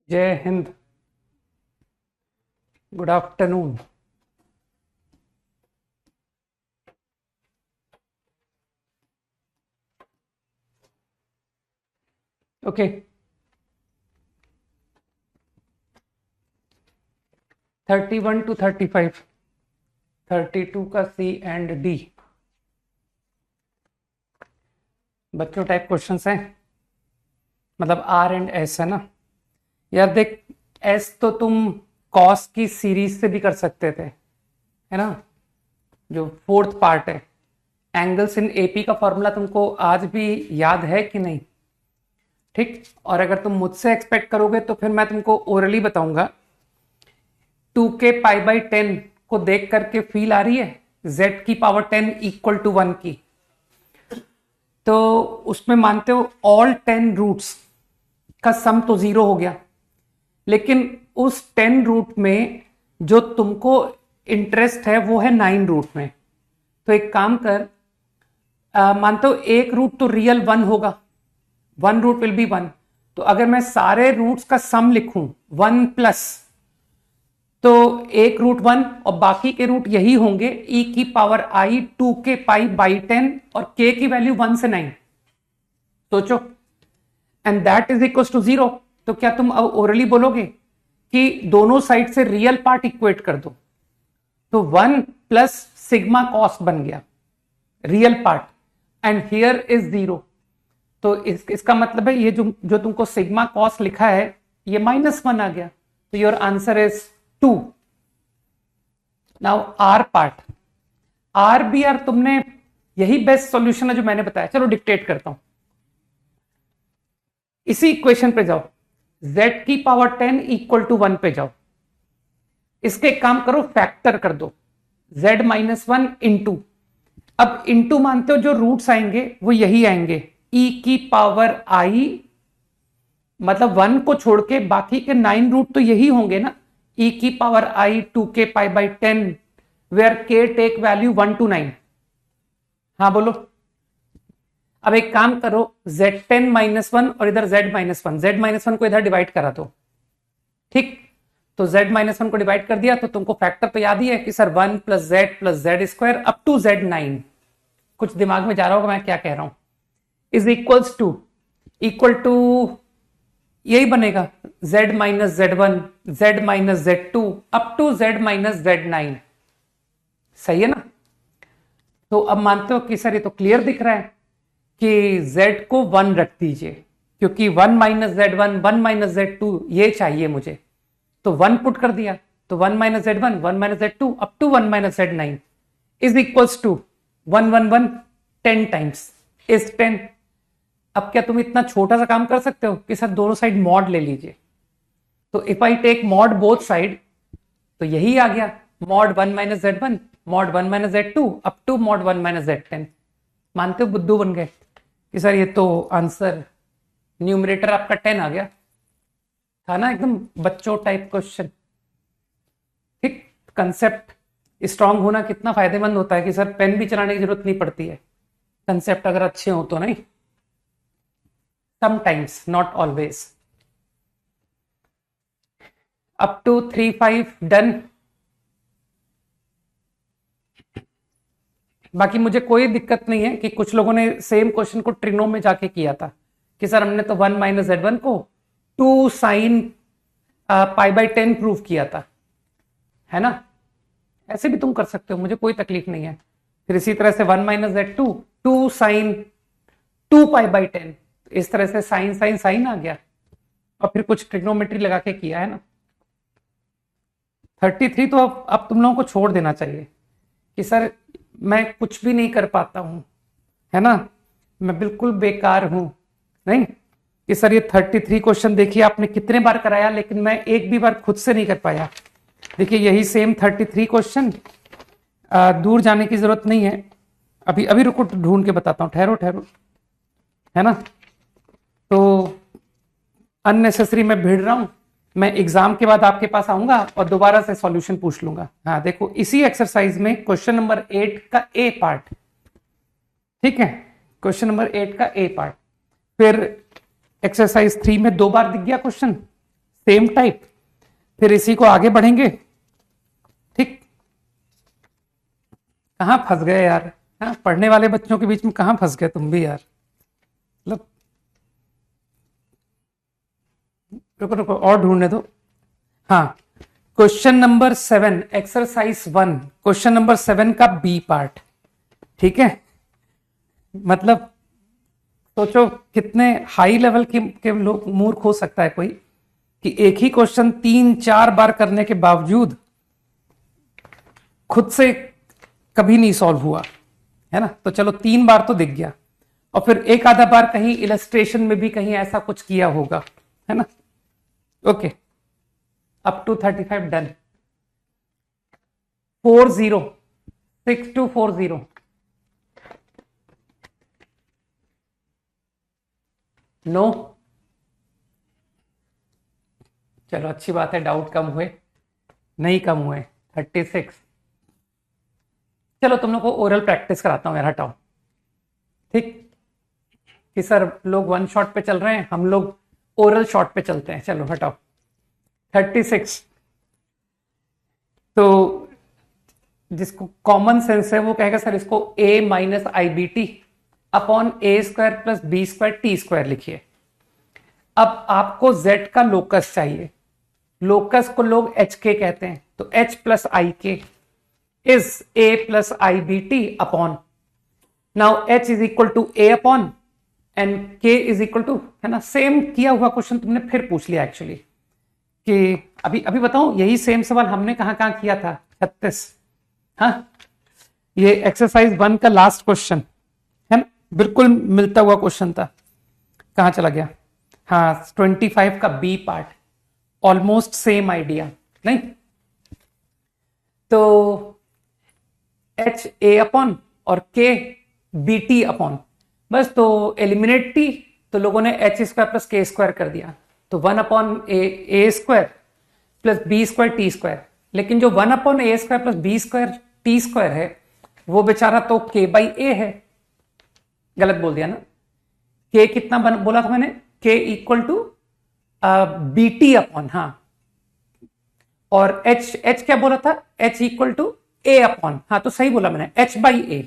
जय Hind. Good afternoon. Okay, 31 to 35, 32 का सी and D बच्चों टाइप क्वेश्चंस हैं, मतलब आर एंड एस है ना। यार देख, एस तो तुम कॉस की सीरीज से भी कर सकते थे, है ना, जो फोर्थ पार्ट है। एंगल्स इन एपी का फॉर्मूला तुमको आज भी याद है कि नहीं? ठीक। और अगर तुम मुझसे एक्सपेक्ट करोगे तो फिर मैं तुमको ओरली बताऊंगा। 2k पाई बाई 10 को देख करके फील आ रही है z की पावर 10 इक्वल टू 1 की। तो उसमें मानते हो ऑल 10 रूट्स का सम तो 0 हो गया, लेकिन उस 10 रूट में जो तुमको इंटरेस्ट है वो है 9 रूट में। तो एक काम कर, मानते हो एक रूट तो रियल 1 होगा, 1 रूट विल बी 1। तो अगर मैं सारे रूट्स का सम लिखूं 1 प्लस, तो एक रूट 1 और बाकी के रूट यही होंगे e की power i 2k pi by 10 और k की वैल्यू 1 से 9। सोचो, and that is equal to 0। तो क्या तुम अब ओरली बोलोगे कि दोनों साइड से रियल पार्ट इक्वेट कर दो? तो 1 प्लस सिग्मा कॉस बन गया real part, and here is 0। तो इसका मतलब है ये जो तुमको सिग्मा कॉस लिखा है ये -1 आ गया। तो your answer is 2। Now R part, R B R तुमने यही बेस्ट सॉल्यूशन है जो मैंने बताया। चलो डिक्टेट करता हूं, इसी इक्वेशन पे जाओ, z की पावर 10 इक्वल टू 1 पे जाओ। इसके काम करो, फैक्टर कर दो z -1 इंटू, अब इंटू मानते हो जो रूट्स आएंगे वो यही आएंगे e की पावर i, मतलब 1 को छोड़ के बाकी के 9 रूट तो यही होंगे ना, e की power i 2k pi by 10 where k take value 1 to 9। हाँ बोलो। अब एक काम करो, z10 -1 और इधर z -1 को इधर डिवाइड करा दो। ठीक, तो z -1 को डिवाइड कर दिया तो तुमको फैक्टर तो याद ही है कि sir 1 plus Z square up to z9। कुछ दिमाग में जा रहा होगा मैं क्या कह रहा हूं। इज इक्वल टू यही बनेगा z minus z1, z minus z2 up to z minus z9। सही है ना? तो अब मानते हो कि सर ये तो क्लियर दिख रहा है कि z को 1 रख दीजिए, क्योंकि 1 माइनस z1, 1 माइनस z2 ये चाहिए मुझे। तो 1 पुट कर दिया, तो 1 minus z1, 1 minus z2 up to 1 minus z9 is equals to 1 1 1 10 times is 10। अब क्या तुम इतना छोटा सा काम कर सकते हो कि सर दोनों साइड मॉड ले लीजिए? तो if I take mod both side तो यही आ गया, mod 1 minus z1, mod 1 minus z2 up to mod 1 minus z10। मानते हो बुद्धू बन गए कि सर ये तो आंसर न्यूमरेटर आपका 10 आ गया। था ना एकदम बच्चों टाइप क्वेश्चन। ठीक, कंसेप्ट स्ट्रांग होना कितना फायदेमंद होता है कि सर पेन भी चलाने की जरूरत नहीं पड़ती है, कंसेप्ट अगर अच्छे हो तो। नहीं, sometimes not always। up to 3-5 done. बाकी मुझे कोई दिक्कत नहीं है कि कुछ लोगों ने सेम क्वेश्चन को ट्रिग्नो में जाके किया था कि सर हमने तो 1 माइनस z1 को 2 साइन पाई बाई 10 प्रूव किया था, है ना। ऐसे भी तुम कर सकते हो, मुझे कोई तकलीफ नहीं है। फिर इसी तरह से 1 minus z2 2 sign 2 pi by 10, इस तरह से साइन साइन साइन आ गया और फिर कुछ ट्रिग्नोमेट्री लगा के किया, है ना। 33 तो अब तुम लोगों को छोड़ देना चाहिए कि सर मैं कुछ भी नहीं कर पाता हूं, है ना, मैं बिल्कुल बेकार हूं। नहीं कि सर ये 33 क्वेश्चन देखिए आपने कितने बार कराया, लेकिन मैं एक भी बार खुद से नहीं कर पाया। देखिए यही सेम 33 क्वेश्चन, दूर जाने की जरूरत नहीं है। अभी अभी रुको, ढूंढ के बताता हूँ, ठहरो ठहरो, है ना। तो अननेसेसरी मैं भिड़ रहा हूं, मैं एग्जाम के बाद आपके पास आऊंगा और दोबारा से सॉल्यूशन पूछ लूंगा। हाँ देखो, इसी एक्सरसाइज में क्वेश्चन नंबर 8 का ए पार्ट, ठीक है, क्वेश्चन नंबर 8 का ए पार्ट। फिर एक्सरसाइज 3 में 2 बार दिख गया क्वेश्चन, सेम टाइप, फिर इसी को आगे बढ़ेंगे। ठीक, कहां फंस गए यार, हाँ पढ़ने वाले बच्चों के बीच में कहां फंस गए तुम भी यार, मतलब रुको रुको और ढूंढने दो। हाँ, question number 7 exercise 1, question number 7 का बी पार्ट। ठीक है, मतलब सोचो कितने हाई लेवल के लोग मूर्ख हो सकता है कोई, कि एक ही क्वेश्चन 3-4 बार करने के बावजूद खुद से कभी नहीं सॉल्व हुआ है ना। तो चलो 3 बार तो दिख गया, और फिर एक आधा बार कहीं इलस्ट्रेशन में भी कहीं ऐसा कुछ किया होगा, है ना। Okay, up to 35 done. 40 6240 no, चलो अच्छी बात है, डाउट कम हुए, नहीं कम हुए। 36, चलो तुम लोग को ओरल प्रैक्टिस कराता हूं यार, हटाओ। ठीक, कि सर लोग वन शॉट पे चल रहे हैं, हम लोग ओरल शॉट पे चलते हैं, चलो हटाओ। 36, तो जिसको कॉमन सेंस है वो कहेगा सर इसको a minus i b t upon A square plus B square T square लिखिए। अब आपको z का लोकस चाहिए, लोकस को लोग एच के कहते हैं, तो h plus i k is a plus i b t upon, now h is equal to a upon and k is equal to, है ना। सेम किया हुआ क्वेश्चन तुमने फिर पूछ लिया एक्चुअली, कि अभी अभी बताऊं, यही सेम सवाल हमने कहां कहां किया था। 36, हाँ ये एक्सरसाइज 1 का लास्ट क्वेश्चन है ना, बिल्कुल मिलता हुआ क्वेश्चन था। कहां चला गया, हाँ 25 का b part, almost same idea नहीं। तो एच ए अपॉन और के बी टी अपॉन, बस तो एलिमिनेट टी, तो लोगों ने एच स्क्वायर प्लस के स्क्वायर कर दिया, तो 1 अपॉन ए square plus B square T square. लेकिन जो 1 अपॉन ए square plus B square T square है वो बेचारा तो के बाई ए है, गलत बोल दिया ना। के कितना बोला था मैंने, k equal to b t upon, हाँ, और एच क्या बोला था, h equal to a upon, हाँ तो सही बोला मैंने, एच बाई ए।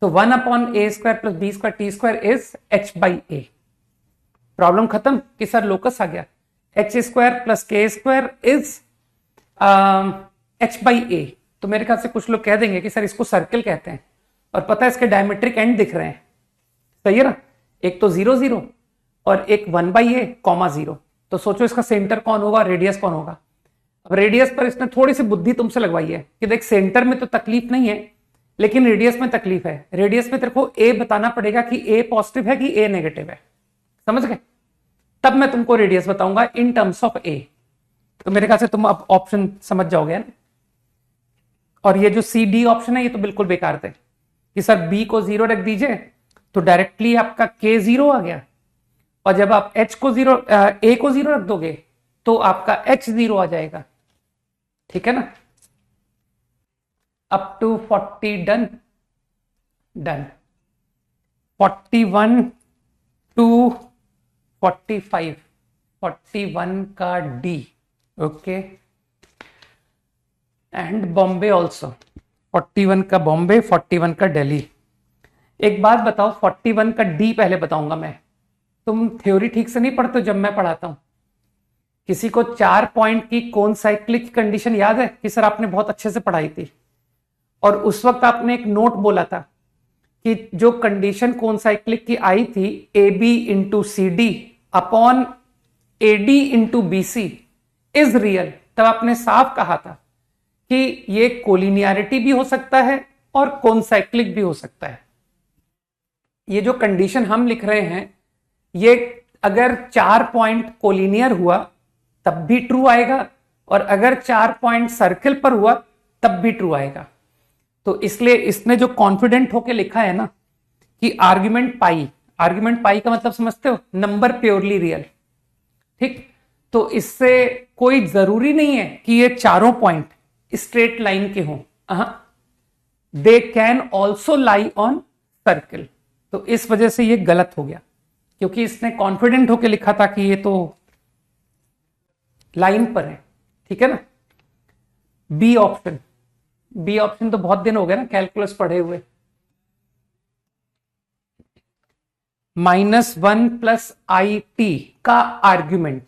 तो 1 upon A square plus B square T square is h by a. Problem खत्म कि सर लोकस आ गया, एच स्क्वायर प्लस के square is h by a. तो मेरे ख्याल से कुछ लोग कह देंगे कि सर इसको सर्कल कहते हैं, और पता है इसके डायमेट्रिक एंड दिख रहे हैं, सही है ना, एक तो 0 0 और एक 1 बाई ए कॉमा 0। तो सोचो इसका सेंटर कौन होगा, रेडियस कौन होगा। अब रेडियस पर इसने थोड़ी सी बुद्धि तुमसे लगवाई है कि देख सेंटर में तो तकलीफ नहीं है लेकिन रेडियस में तकलीफ है। रेडियस में तेरे को ए बताना पड़ेगा कि ए पॉजिटिव है कि ए नेगेटिव है, समझ गए, तब मैं तुमको रेडियस बताऊंगा इन टर्म्स ऑफ ए। तो मेरे ख्याल से तुम अब ऑप्शन समझ जाओगे ना। और ये जो सी डी ऑप्शन है ये तो बिल्कुल बेकार थे कि सर बी को 0 रख दीजिए तो डायरेक्टली आपका के 0 आ गया, और जब आप एच को 0 ए को 0 रख दोगे तो आपका एच 0 आ जाएगा, ठीक है ना। Up to 40 done, done 41 to 45, 41 का D, okay, and Bombay also, 41 का बॉम्बे, 41 का दिल्ली। एक बात बताओ, 41 का डी पहले बताऊंगा मैं, तुम थ्योरी ठीक से नहीं पढ़ते जब मैं पढ़ाता हूं। किसी को 4 पॉइंट की कौन साइक्लिक कंडीशन याद है कि सर आपने बहुत अच्छे से पढ़ाई थी, और उस वक्त आपने एक नोट बोला था कि जो कंडीशन कौन साइक्लिक की आई थी, a b into c d upon a d into b c is real, तब आपने साफ कहा था कि ये कोलिनियरिटी भी हो सकता है और कौन साइक्लिक भी हो सकता है। ये जो कंडीशन हम लिख रहे हैं ये अगर 4 पॉइंट कोलिनियर हुआ तब भी ट्रू आएगा, और अगर 4 पॉइंट सर्कल पर हुआ तब भी ट्रू आएगा। तो इसलिए इसने जो कॉन्फिडेंट होके लिखा है ना कि आर्ग्यूमेंट पाई, आर्ग्यूमेंट पाई का मतलब समझते हो, नंबर प्योरली रियल, ठीक। तो इससे कोई जरूरी नहीं है कि ये चारों पॉइंट स्ट्रेट लाइन के हों, they can also lie on circle. तो इस वजह से ये गलत हो गया, क्योंकि इसने कॉन्फिडेंट होके लिखा था कि ये तो लाइन पर है, ठीक है ना। बी ऑप्शन, बी ऑप्शन तो बहुत दिन हो गए ना कैलकुलस पढ़े हुए। -1 प्लस आई टी का आर्ग्यूमेंट,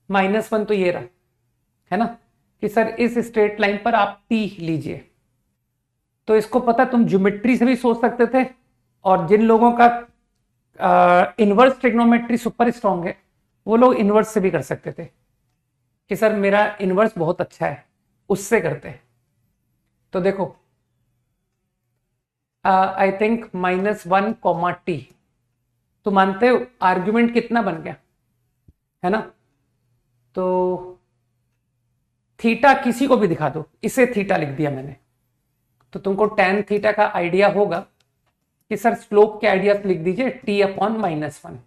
-1 तो ये रहा है ना कि सर इस स्ट्रेट लाइन पर आप टी लीजिए। तो इसको पता, तुम ज्योमेट्री से भी सोच सकते थे, और जिन लोगों का इनवर्स ट्रिग्नोमेट्री सुपर स्ट्रांग है वो लोग इनवर्स से भी कर सकते थे कि सर मेरा इनवर्स बहुत अच्छा है, उससे करते हैं। तो देखो आई थिंक -1 कॉमा टी, तो मानते हो आर्ग्यूमेंट कितना बन गया, है ना। तो थीटा किसी को भी दिखा दो, इसे थीटा लिख दिया मैंने, तो तुमको tan थीटा का आइडिया होगा कि सर स्लोप के आइडिया लिख दीजिए t अपॉन -1,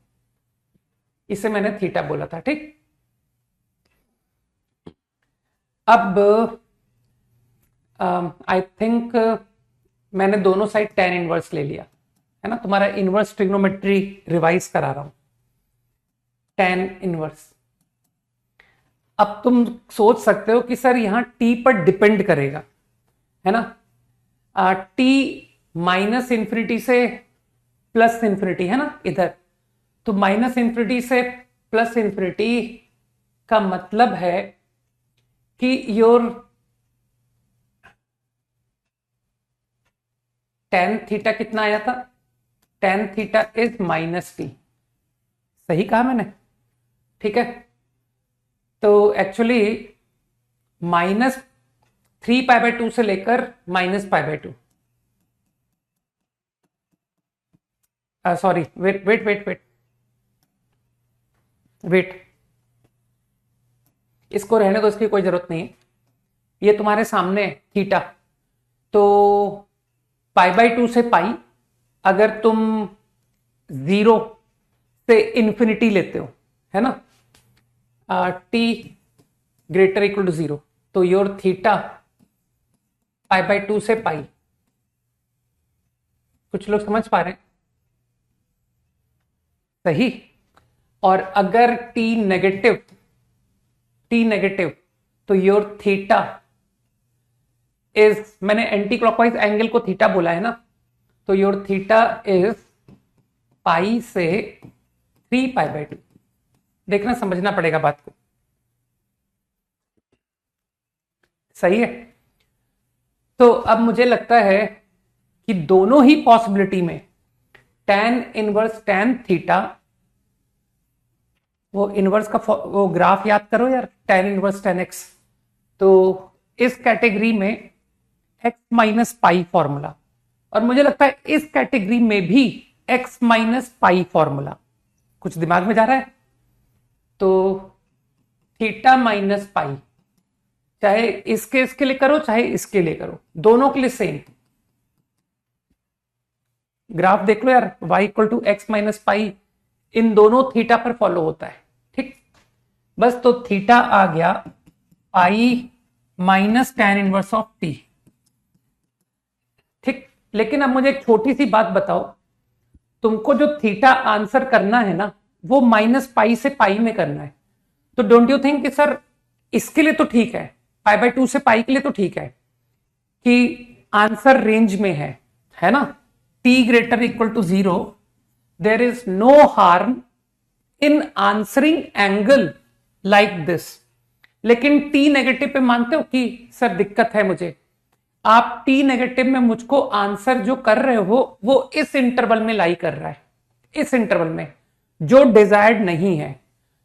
इसे मैंने थीटा बोला था, ठीक। अब आई थिंक मैंने दोनों साइड tan इनवर्स ले लिया, है ना। तुम्हारा इनवर्स ट्रिग्नोमेट्री रिवाइज करा रहा हूं, tan इनवर्स। अब तुम सोच सकते हो कि सर यहां t पर डिपेंड करेगा, है ना। t -∞ से +∞, है ना इधर, तो -∞ से +∞ का मतलब है कि योर tan थीटा कितना आया था, tan थीटा इज -t, सही कहा मैंने, ठीक है। तो एक्चुअली -3π/2 से लेकर -π/2, सॉरी वेट, इसको रहने दो, इसकी कोई जरूरत नहीं है। ये तुम्हारे सामने थीटा, तो π/2 से पाई, अगर तुम 0 से इन्फिनिटी लेते हो, है ना, t ग्रेटर इक्वल टू 0, तो योर थीटा π/2 से पाई। कुछ लोग समझ पा रहे हैं, सही। और अगर t नेगेटिव, तो योर थीटा इज, मैंने एंटी क्लॉकवाइज एंगल को थीटा बोला है ना, तो योर थीटा इज पाई से 3π/2। देखना, समझना पड़ेगा बात को, सही है। तो अब मुझे लगता है कि दोनों ही पॉसिबिलिटी में tan इनवर्स tan थीटा, वो इनवर्स का वो ग्राफ याद करो यार, tan इनवर्स tan x, तो इस कैटेगरी में x माइनस पाई फॉर्मूला, और मुझे लगता है इस कैटेगरी में भी x माइनस पाई फॉर्मूला। कुछ दिमाग में जा रहा है? तो थीटा माइनस पाई, चाहे इसके लिए करो चाहे इसके लिए करो, दोनों के लिए सेम। ग्राफ देख लो यार, y equal to X minus pi, इन दोनों थीटा पर फॉलो होता है, ठीक। बस तो थीटा आ गया pi minus tan inverse of t, ठीक। लेकिन अब मुझे एक छोटी सी बात बताओ, तुमको जो थीटा आंसर करना है ना, वो -पाई से पाई में करना है। तो डोंट यू थिंक कि सर इसके लिए तो ठीक है, π/2 से पाई के लिए तो ठीक है कि आंसर रेंज में है ना, t greater equal to 0, there is no harm in answering angle like this. लेकिन t नेगेटिव पे मानते हो कि सर दिक्कत है मुझे, आप t नेगेटिव में मुझको आंसर जो कर रहे हो वो इस इंटरवल में लाई कर रहा है, इस इंटरवल में जो डिजायर्ड नहीं है।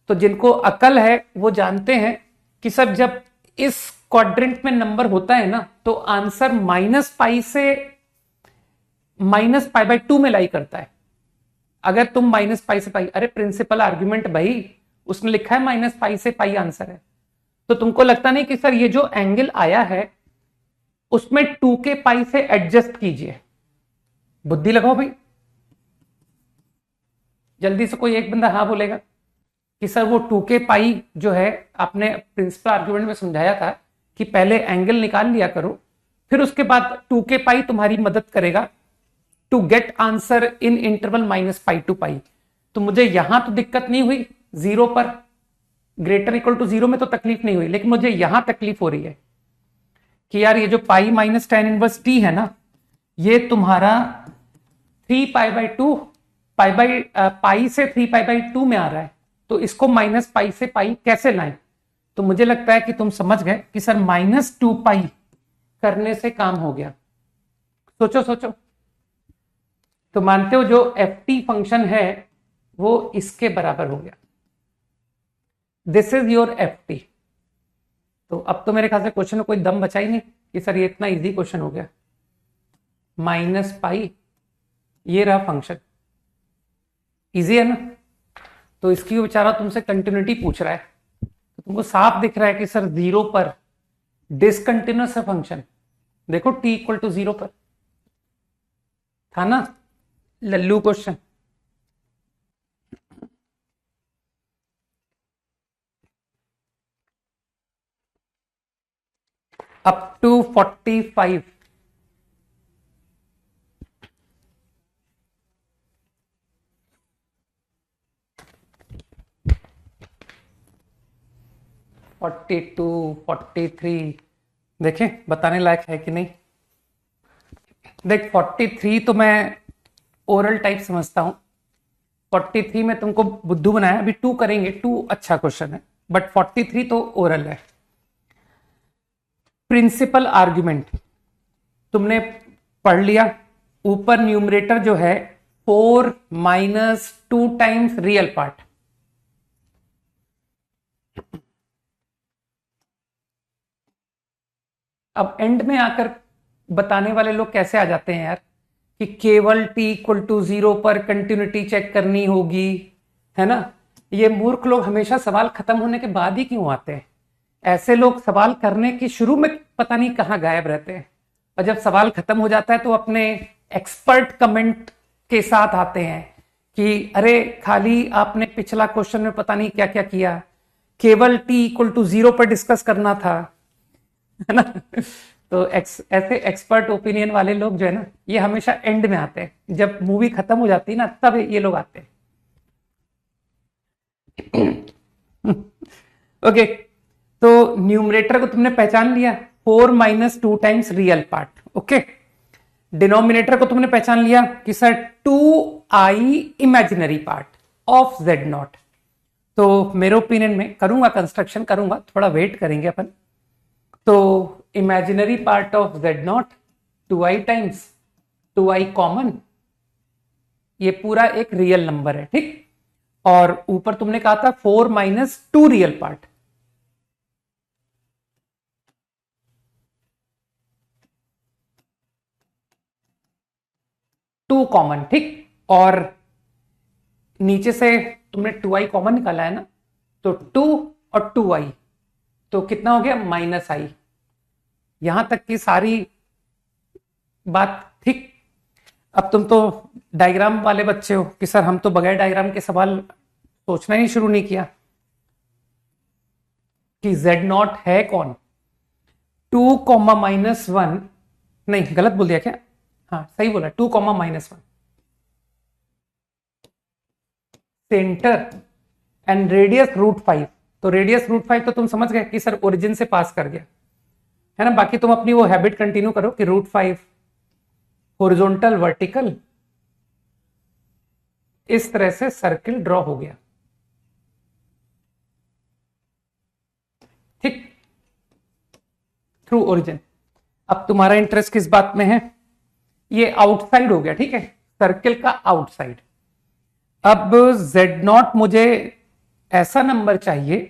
तो जिनको अकल है वो जानते हैं कि सर जब इस क्वाड्रेंट में नंबर होता है ना, तो आंसर -पाई से -π/2 में लाई करता है। अगर तुम -पाई से पाई, अरे प्रिंसिपल आर्ग्यूमेंट भाई, उसने लिखा है -पाई से पाई आंसर है, तो तुमको लगता नहीं कि सर ये जो एंगल आया है उसमें 2k पाई से एडजस्ट कीजिए। बुद्धि लगाओ भाई, जल्दी से कोई एक बंदा हाँ बोलेगा कि सर वो 2k पाई जो है, आपने प्रिंसिपल आर्ग्यूमेंट में समझाया था कि पहले एंगल निकाल लिया करो, फिर उसके बाद 2k पाई तुम्हारी मदद करेगा to get answer in interval -पाई to पाई। तो मुझे यहां तो दिक्कत नहीं हुई 0 पर, ग्रेटर इक्वल टू 0 में तो तकलीफ नहीं हुई, लेकिन मुझे यहां तकलीफ हो रही है कि यार ये जो pi minus tan inverse t है ना, ये तुम्हारा 3 पाई से 3 π/2 में आ रहा है, तो इसको माइनस पाई से पाई कैसे लाएं? तो मुझे लगता है कि तुम समझ गए कि सर -2 करने से काम हो गया। सोचो सोचो, तो मानते हो जो ft फंक्शन है वो इसके बराबर हो गया। This is your ft। तो अब तो मेरे ख्याल से क्वेश्चन में कोई दम बचा ही नहीं कि सर ये इतना इजी क्वेश्चन हो गया। -π, ये रहा फंक्शन, इजी है ना। तो इसकी बेचारा तुमसे कंटिन्यूटी पूछ रहा है, तो तुमको साफ दिख रहा है कि सर 0 पर डिसकंटिन्यूअस है फंक्शन। देखो t इक्वल टू 0 पर था ना लल्लू question. Up to 45। Forty two 43 देखें बताने लायक है कि नहीं। देख 43 तो मैं ओरल टाइप समझता हूं, 43 में तुमको बुद्धू बनाया, अभी 2 करेंगे, 2 अच्छा क्वेश्चन है, बट 43 तो ओरल है। प्रिंसिपल आर्ग्यूमेंट तुमने पढ़ लिया, ऊपर न्यूमरेटर जो है 4 - 2 टाइम्स रियल पार्ट। अब एंड में आकर बताने वाले लोग कैसे आ जाते हैं यार कि केवल t इक्वल टू 0 पर कंटिन्यूटी चेक करनी होगी, है ना। ये मूर्ख लोग हमेशा सवाल खत्म होने के बाद ही क्यों आते हैं? ऐसे लोग सवाल करने की शुरू में पता नहीं कहां गायब रहते हैं, और जब सवाल खत्म हो जाता है तो अपने एक्सपर्ट कमेंट के साथ आते हैं कि अरे खाली आपने पिछला क्वेश्चन में पता नहीं क्या क्या किया, केवल t इक्वल टू 0 पर डिस्कस करना था, है ना। तो ऐसे एक्सपर्ट ओपिनियन वाले लोग जो है ना, ये हमेशा एंड में आते हैं, जब मूवी खत्म हो जाती है ना तब ये लोग आते हैं। ओके, तो न्यूमरेटर को तुमने पहचान लिया, 4 - 2 times real part. Okay, denominator को तुमने पहचान लिया कि sir 2i imaginary part of z0। तो मेरे ओपिनियन में करूंगा, कंस्ट्रक्शन करूंगा, थोड़ा वेट करेंगे अपन। तो imaginary part of z0 2i times 2i common, ये पूरा एक रियल नंबर है, ठीक। और ऊपर तुमने कहा था 4 - 2 रियल पार्ट, टू कॉमन, ठीक। और नीचे से तुमने 2i कॉमन निकाला है ना, तो 2 और 2i, तो कितना हो गया -i। यहां तक की सारी बात ठीक। अब तुम तो डायग्राम वाले बच्चे हो कि सर हम तो बगैर डायग्राम के सवाल सोचना ही शुरू नहीं किया कि z0 है कौन। 2, -1, नहीं गलत बोल दिया क्या? हाँ सही बोला, 2, -1 सेंटर एंड रेडियस √5। तो रेडियस √5 तो तुम समझ गए कि सर ओरिजिन से पास कर गया, है ना। बाकी तुम अपनी वो हैबिट कंटिन्यू करो कि √5 हॉरिजॉन्टल वर्टिकल, इस तरह से सर्किल ड्रॉ हो गया, ठीक, थ्रू ओरिजिन। अब तुम्हारा इंटरेस्ट किस बात में है? ये आउटसाइड हो गया, ठीक है, सर्किल का आउटसाइड। अब z0 मुझे ऐसा नंबर चाहिए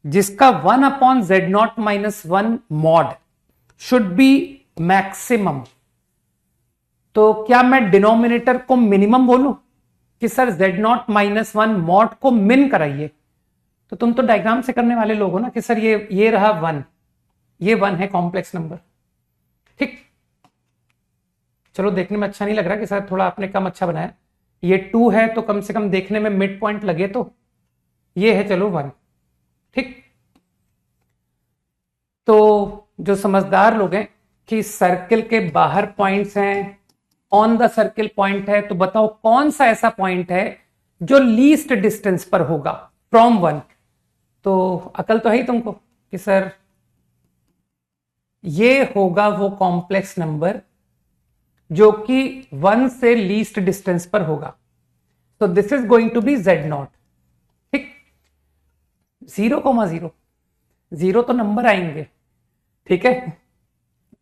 जिसका 1/z0 - 1 mod should be maximum. तो क्या मैं डिनोमिनेटर को मिनिमम बोलूं कि सर z0 - 1 मॉड को मिन कराइए? तो तुम तो डायग्राम से करने वाले लोग हो ना कि सर ये रहा 1, ये 1 है कॉम्प्लेक्स नंबर, ठीक। चलो देखने में अच्छा नहीं लग रहा कि सर थोड़ा आपने कम अच्छा बनाया, ये 2 है तो कम से कम देखने में मिड पॉइंट लगे, तो ये है चलो 1, ठीक। तो जो समझदार लोग हैं कि सर्किल के बाहर पॉइंट्स हैं, ऑन द सर्किल पॉइंट है, तो बताओ कौन सा ऐसा पॉइंट है जो लीस्ट डिस्टेंस पर होगा फ्रॉम 1? तो अकल तो है ही तुमको कि सर ये होगा वो कॉम्प्लेक्स नंबर जो कि 1 से लीस्ट डिस्टेंस पर होगा। तो this is going to be Z0। ठीक, 0,0 जीरो तो नंबर आएंगे, ठीक है,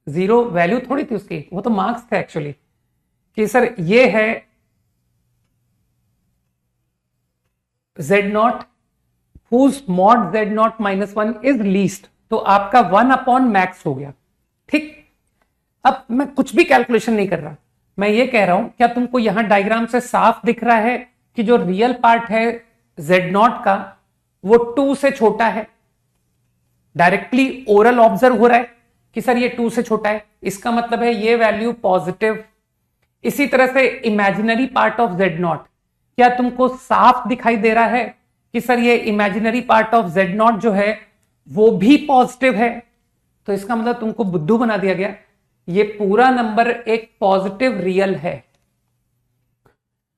जीरो वैल्यू थोड़ी थी उसकी, वो तो मार्क्स थे एक्चुअली, कि सर ये है Z0 whose mod Z0 -1 is least, तो आपका 1/max हो गया। ठीक, अब मैं कुछ भी कैलकुलेशन नहीं कर रहा, मैं ये कह रहा हूं क्या तुमको यहां डायग्राम से साफ दिख रहा है कि जो रियल पार्ट है Z0 का वो 2 से छोटा है। डायरेक्टली ओरल ऑब्जर्व हो रहा है कि सर ये 2 से छोटा है, इसका मतलब है ये वैल्यू पॉजिटिव। इसी तरह से इमेजिनरी पार्ट ऑफ Z0, क्या तुमको साफ दिखाई दे रहा है कि सर ये इमेजिनरी पार्ट ऑफ Z0 जो है वो भी पॉजिटिव है। तो इसका मतलब तुमको बुद्धू बना दिया गया, ये पूरा नंबर एक पॉजिटिव रियल है।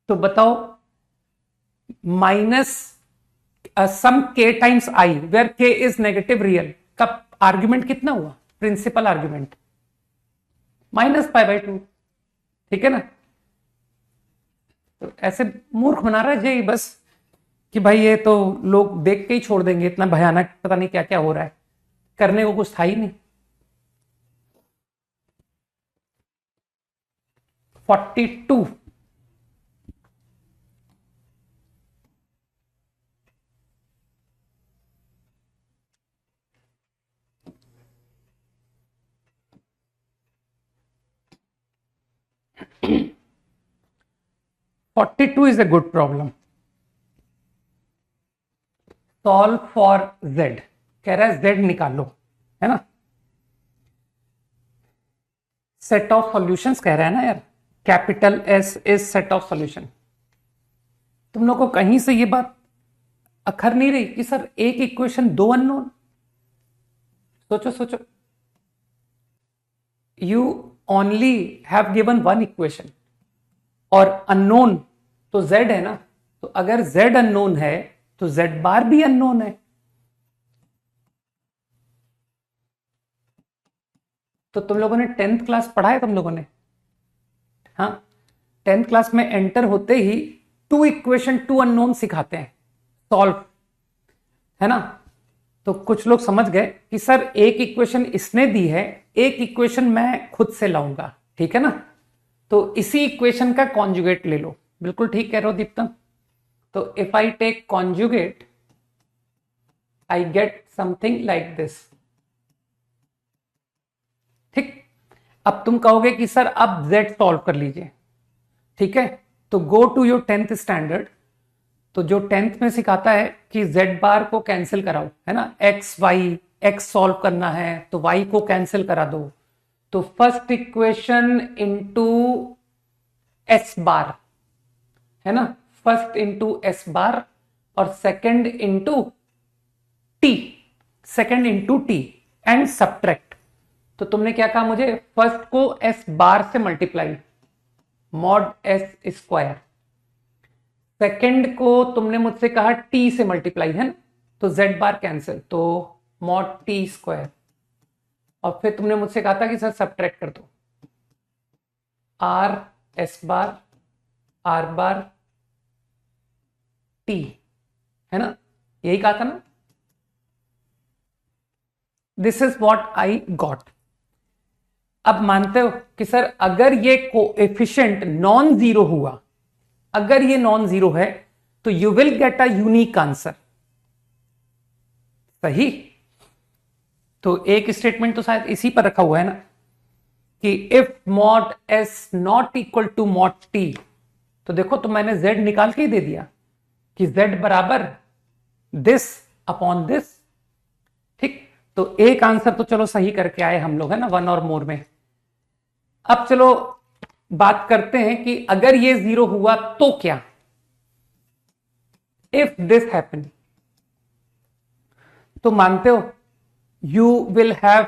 तो बताओ minus some k times i where k is negative real का आर्ग्यूमेंट कितना हुआ, प्रिंसिपल आर्ग्यूमेंट -π/2। ठीक है ना, तो ऐसे मूर्ख बना रहा है जे बस कि भाई ये तो लोग देख के ही छोड़ देंगे, इतना भयानक पता नहीं क्या क्या हो रहा है, करने को कुछ था ही नहीं। 42 42 is a good problem. Solve for Z, कह रहा है Z निकालो, है ना। सेट ऑफ सॉल्यूशंस कह रहा है ना यार, capital S is set of solution. तुम लोग को कहीं से ये बात अखर नहीं रही कि सर एक इक्वेशन 2 अननोन। सोचो सोचो, you only have given 1 equation और अननोन तो Z है ना, तो अगर Z अननोन है तो Z बार भी अननोन है। तो तुम लोगों ने 10th क्लास पढ़ा है तुम लोगों ने, हाँ 10th क्लास में एंटर होते ही 2 इक्वेशन 2 अननोन सिखाते हैं सॉल्व, है ना। तो कुछ लोग समझ गए कि सर एक इक्वेशन इसने दी है, एक इक्वेशन मैं खुद से लाऊंगा, ठीक है ना। तो इसी इक्वेशन का कॉन्जुगेट ले लो, बिल्कुल ठीक कह रहे हो दीप्तम। तो if I take conjugate I get something like this. ठीक, अब तुम कहोगे कि सर अब Z सॉल्व कर लीजिए, ठीक है। तो go to your 10th standard, तो जो 10th में सिखाता है कि Z बार को कैंसिल कराओ, है ना, x सॉल्व करना है तो y को कैंसिल करा दो। तो फर्स्ट इक्वेशन इंटू S बार, है ना, फर्स्ट इंटू S बार और second into T, second into T and subtract. तो तुमने क्या कहा मुझे, फर्स्ट को S बार से multiply mod S square, second को तुमने मुझसे कहा T से मल्टीप्लाई, है ना, तो Z बार कैंसिल, तो मॉड T स्क्वायर। और फिर तुमने मुझसे कहा था कि सर सब्ट्रैक्ट कर दो, R S बार R बार T, है ना, यही कहा था ना। This is what I got. अब मानते हो कि सर अगर ये कोएफिशिएंट नॉन जीरो हुआ, अगर ये नॉन जीरो है तो you will get a unique answer, सही। तो एक स्टेटमेंट तो शायद इसी पर रखा हुआ है ना कि if mod S not equal to mod T, तो देखो तो मैंने Z निकाल के ही दे दिया कि Z बराबर दिस अपॉन दिस। ठीक, तो एक आंसर तो चलो सही करके आए हम लोग, है ना, 1 और मोर में। अब चलो बात करते हैं कि अगर ये 0 हुआ तो क्या, इफ दिस हैपन, तो मानते हो you will have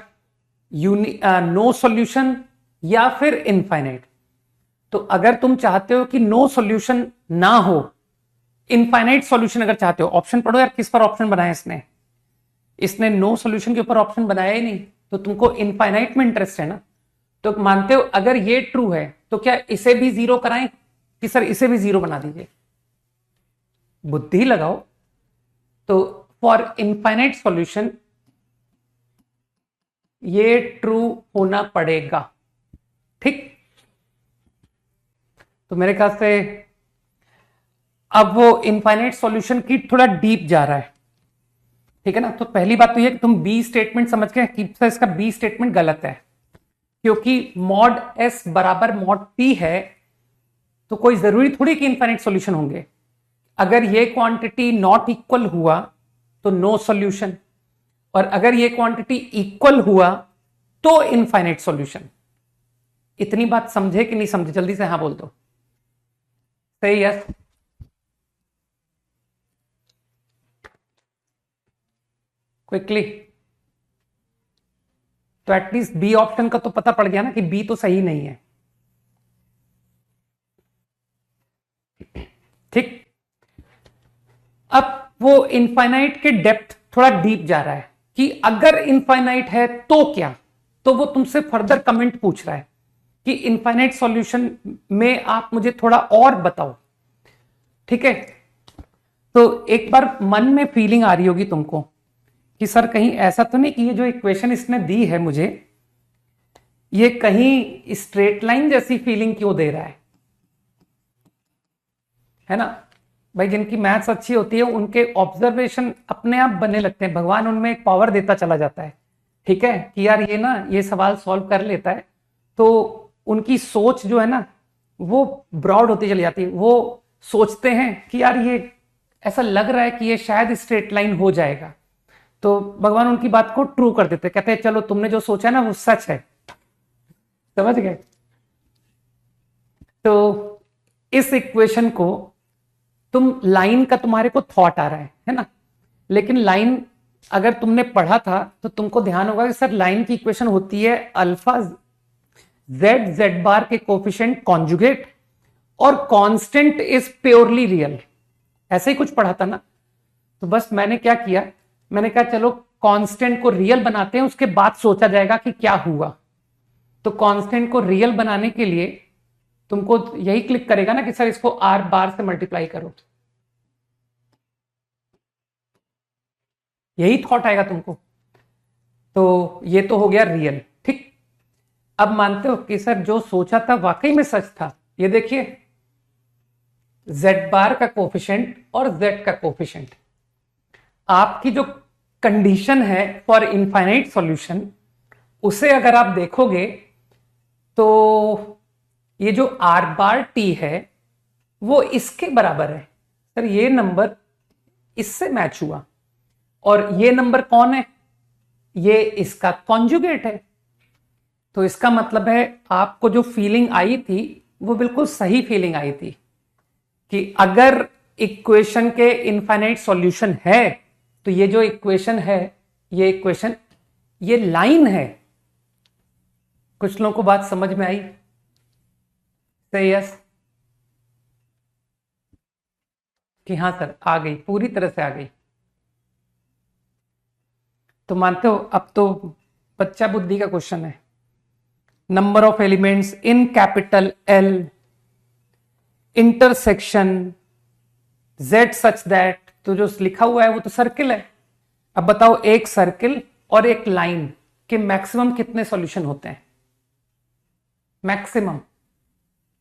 no solution या फिर इनफाइनाइट। तो अगर तुम चाहते हो कि नो सॉल्यूशन ना हो, इनफाइनाइट सॉल्यूशन अगर चाहते हो, ऑप्शन पढ़ो यार, किस पर ऑप्शन बनाया इसने, इसने नो सॉल्यूशन के ऊपर ऑप्शन बनाया ही नहीं, तो तुमको इनफाइनाइट में इंटरेस्ट है ना, तो मानते हो अगर ये ट्रू है तो क्या इसे भी जीरो कराएं कि सर इसे भी जीरो बना दीजिए? बुद्धि लगाओ। तो फॉर इनफाइनाइट सॉल्यूशन ये ट्रू होना पड़ेगा, ठीक। तो मेरे ख्याल से अब वो इनफाइनाइट सॉल्यूशन की थोड़ा डीप जा रहा है, ठीक है ना। तो पहली बात तो ये कि तुम बी स्टेटमेंट समझ गए कि सर इसका बी स्टेटमेंट गलत है, क्योंकि मॉड एस बराबर मॉड पी है, तो कोई जरूरी थोड़ी कि इनफाइनाइट सॉल्यूशन होंगे। अगर ये क्वांटिटी नॉट इक्वल हुआ तो नो सॉल्यूशन, और अगर ये क्वांटिटी इक्वल हुआ तो इनफाइनाइट सॉल्यूशन। इतनी बात समझे कि नहीं समझे? जल्दी से हाँ बोल दो। सही, यस। क्विकली। तो एटलीस्ट बी ऑप्शन का तो पता पड़ गया ना कि बी तो सही नहीं है, ठीक। अब वो इनफाइनाइट के डेप्थ थोड़ा डीप जा रहा है कि अगर इनफाइनाइट है तो क्या, तो वो तुमसे फर्दर कमेंट पूछ रहा है कि इनफाइनाइट सॉल्यूशन में आप मुझे थोड़ा और बताओ, ठीक है। तो एक बार मन में फीलिंग आ रही होगी तुमको कि सर कहीं ऐसा तो नहीं कि ये जो इक्वेशन इसने दी है मुझे, ये कहीं स्ट्रेट लाइन जैसी फीलिंग क्यों दे रहा है ना। भाई जिनकी मैथ्स अच्छी होती है उनके ऑब्जर्वेशन अपने आप बनने लगते हैं, भगवान उनमें एक पावर देता चला जाता है, ठीक है, कि यार ये ना ये सवाल सॉल्व कर लेता है, तो उनकी सोच जो है ना वो ब्रॉड होती चली जाती है। वो सोचते हैं कि यार ये ऐसा लग रहा है कि ये शायद स्ट्रेट लाइन हो जाएगा, तो भगवान उनकी बात को ट्रू कर देते, कहते हैं चलो तुमने जो सोचा ना वो सच है, समझ गए। तो इस इक्वेशन को तुम लाइन का तुम्हारे को थॉट आ रहा है ना, लेकिन लाइन अगर तुमने पढ़ा था तो तुमको ध्यान होगा कि सर लाइन की इक्वेशन होती है अल्फा जेड जेड बार के कोफिशिएंट कॉन्जुगेट और कांस्टेंट इज प्योरली रियल, ऐसे ही कुछ पढ़ा था ना। तो बस मैंने क्या किया, मैंने कहा चलो कांस्टेंट को रियल बनाते हैं, उसके बाद सोचा जाएगा कि क्या हुआ। तो कांस्टेंट को रियल बनाने के लिए तुमको यही क्लिक करेगा ना कि सर इसको आर बार से मल्टीप्लाई करो, यही थॉट आएगा तुमको। तो ये तो हो गया रियल, ठीक। अब मानते हो कि सर जो सोचा था वाकई में सच था। ये देखिए जेड बार का कोफिशिएंट और जेड का कोफिशिएंट, आपकी जो कंडीशन है फॉर इनफाइनाइट सॉल्यूशन उसे अगर आप देखोगे तो ये जो आर बार टी है वो इसके बराबर है। सर ये नंबर इससे मैच हुआ, और ये नंबर कौन है? ये इसका कॉन्जुगेट है। तो इसका मतलब है आपको जो फीलिंग आई थी वो बिल्कुल सही फीलिंग आई थी कि अगर इक्वेशन के इनफाइनाइट सॉल्यूशन है तो ये जो इक्वेशन है ये इक्वेशन ये लाइन है। कुछ लोगों को बात समझ में आई? यस कि हाँ सर आ गई, पूरी तरह से आ गई। तो मानते हो अब तो बच्चा बुद्धि का क्वेश्चन है। Number of elements in capital L intersection Z such that, तो जो लिखा हुआ है वो तो सर्किल है। अब बताओ एक सर्किल और एक लाइन के मैक्सिमम कितने सॉल्यूशन होते हैं? मैक्सिमम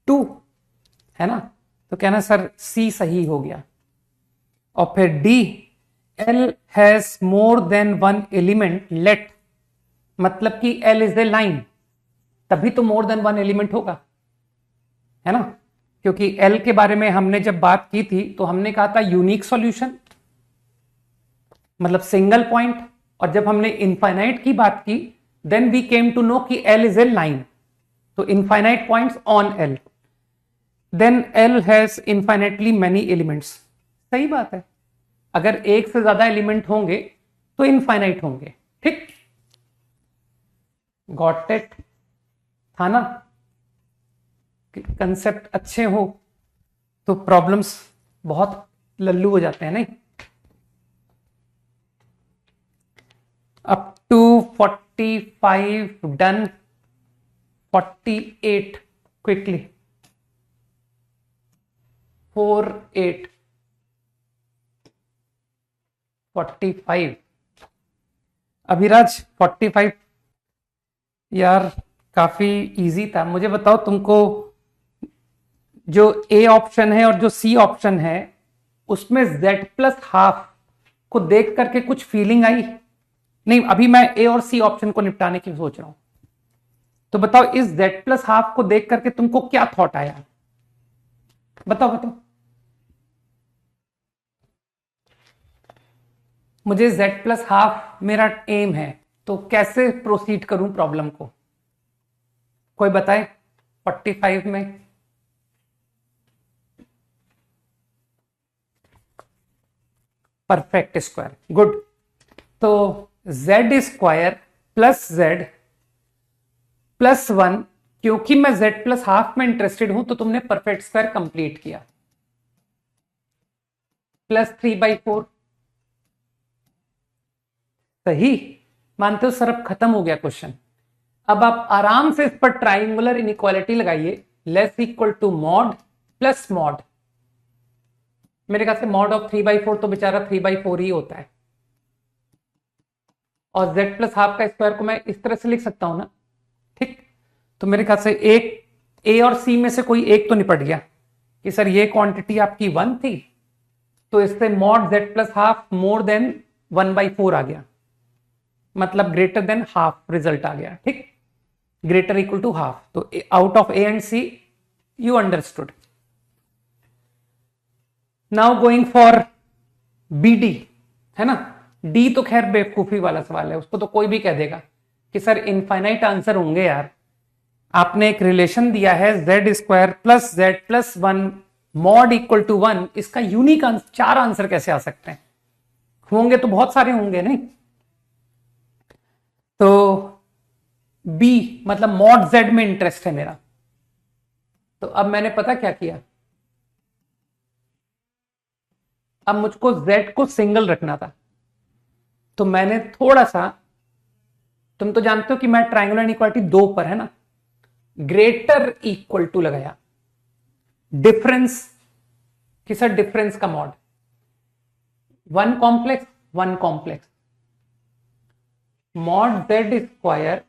2 है ना। तो कहना सर सी सही हो गया। और फिर D L has more than one element let, मतलब कि एल इज ए लाइन, तभी तो मोर देन वन एलिमेंट होगा, है ना। क्योंकि एल के बारे में हमने जब बात की थी तो हमने कहा था यूनिक सॉल्यूशन मतलब सिंगल पॉइंट, और जब हमने इनफाइनाइट की बात की then we came to know कि एल इज ए लाइन, तो infinite points on L, then L has infinitely many elements. सही बात है, अगर एक से ज्यादा एलिमेंट होंगे तो इनफाइनाइट होंगे, ठीक। गॉट इट था ना। कंसेप्ट अच्छे हो तो प्रॉब्लम्स बहुत लल्लू हो जाते हैं नहीं। Up to 45 done, 48 quickly, 48, 45। Abhiraj 45 यार काफी इजी था। मुझे बताओ तुमको जो ए ऑप्शन है और जो सी ऑप्शन है उसमें z प्लस हाफ को देख करके कुछ फीलिंग आई? नहीं, अभी मैं ए और सी ऑप्शन को निपटाने की सोच रहा हूं। तो बताओ इस z प्लस हाफ को देख करके तुमको क्या थॉट आया? बताओ बताओ। मुझे z प्लस हाफ मेरा एम है, तो कैसे प्रोसीड करूं प्रॉब्लम को? कोई बताए 45 में? Perfect square, good. तो z square plus z plus 1, क्योंकि मैं z प्लस हाफ में इंटरेस्टेड हूं तो तुमने परफेक्ट स्क्वायर कंप्लीट किया, प्लस 3/4। सही मानते हो सर? अब खत्म हो गया क्वेश्चन। अब आप आराम से इस पर ट्राइंगुलर इनइक्वालिटी लगाइए, less equal to mod plus mod. मेरे ख्याल से मॉड ऑफ 3/4 तो बेचारा 3/4 ही होता है, और z प्लस हाफ का स्क्वायर को मैं इस तरह से लिख सकता हूं ना, ठीक। तो मेरे ख्याल से एक ए और सी में से कोई एक तो निपट गया कि सर ये क्वांटिटी आपकी 1 थी, तो इससे mod z plus half more than 1/4 आ गया, मतलब ग्रेटर देन हाफ रिजल्ट आ गया, ठीक। Greater equal to half. तो out of A and C you understood. Now going for B D, है ना। डी तो खैर बेवकूफी वाला सवाल है, उसको तो कोई भी कह देगा कि सर इनफाइनाइट आंसर होंगे यार। आपने एक रिलेशन दिया है z square plus z plus 1 mod equal to 1, इसका यूनिक 4 आंसर कैसे आ सकते हैं? होंगे तो बहुत सारे होंगे, नहीं? तो बी मतलब मॉड z में इंटरेस्ट है मेरा। तो अब मैंने पता क्या किया, अब मुझको z को सिंगल रखना था, तो मैंने थोड़ा सा, तुम तो जानते हो कि मैं ट्राइंगुलर इनइक्वालिटी 2 पर है ना, ग्रेटर इक्वल टू लगाया। डिफरेंस कि सर डिफरेंस का mod 1 complex 1 complex, mod z square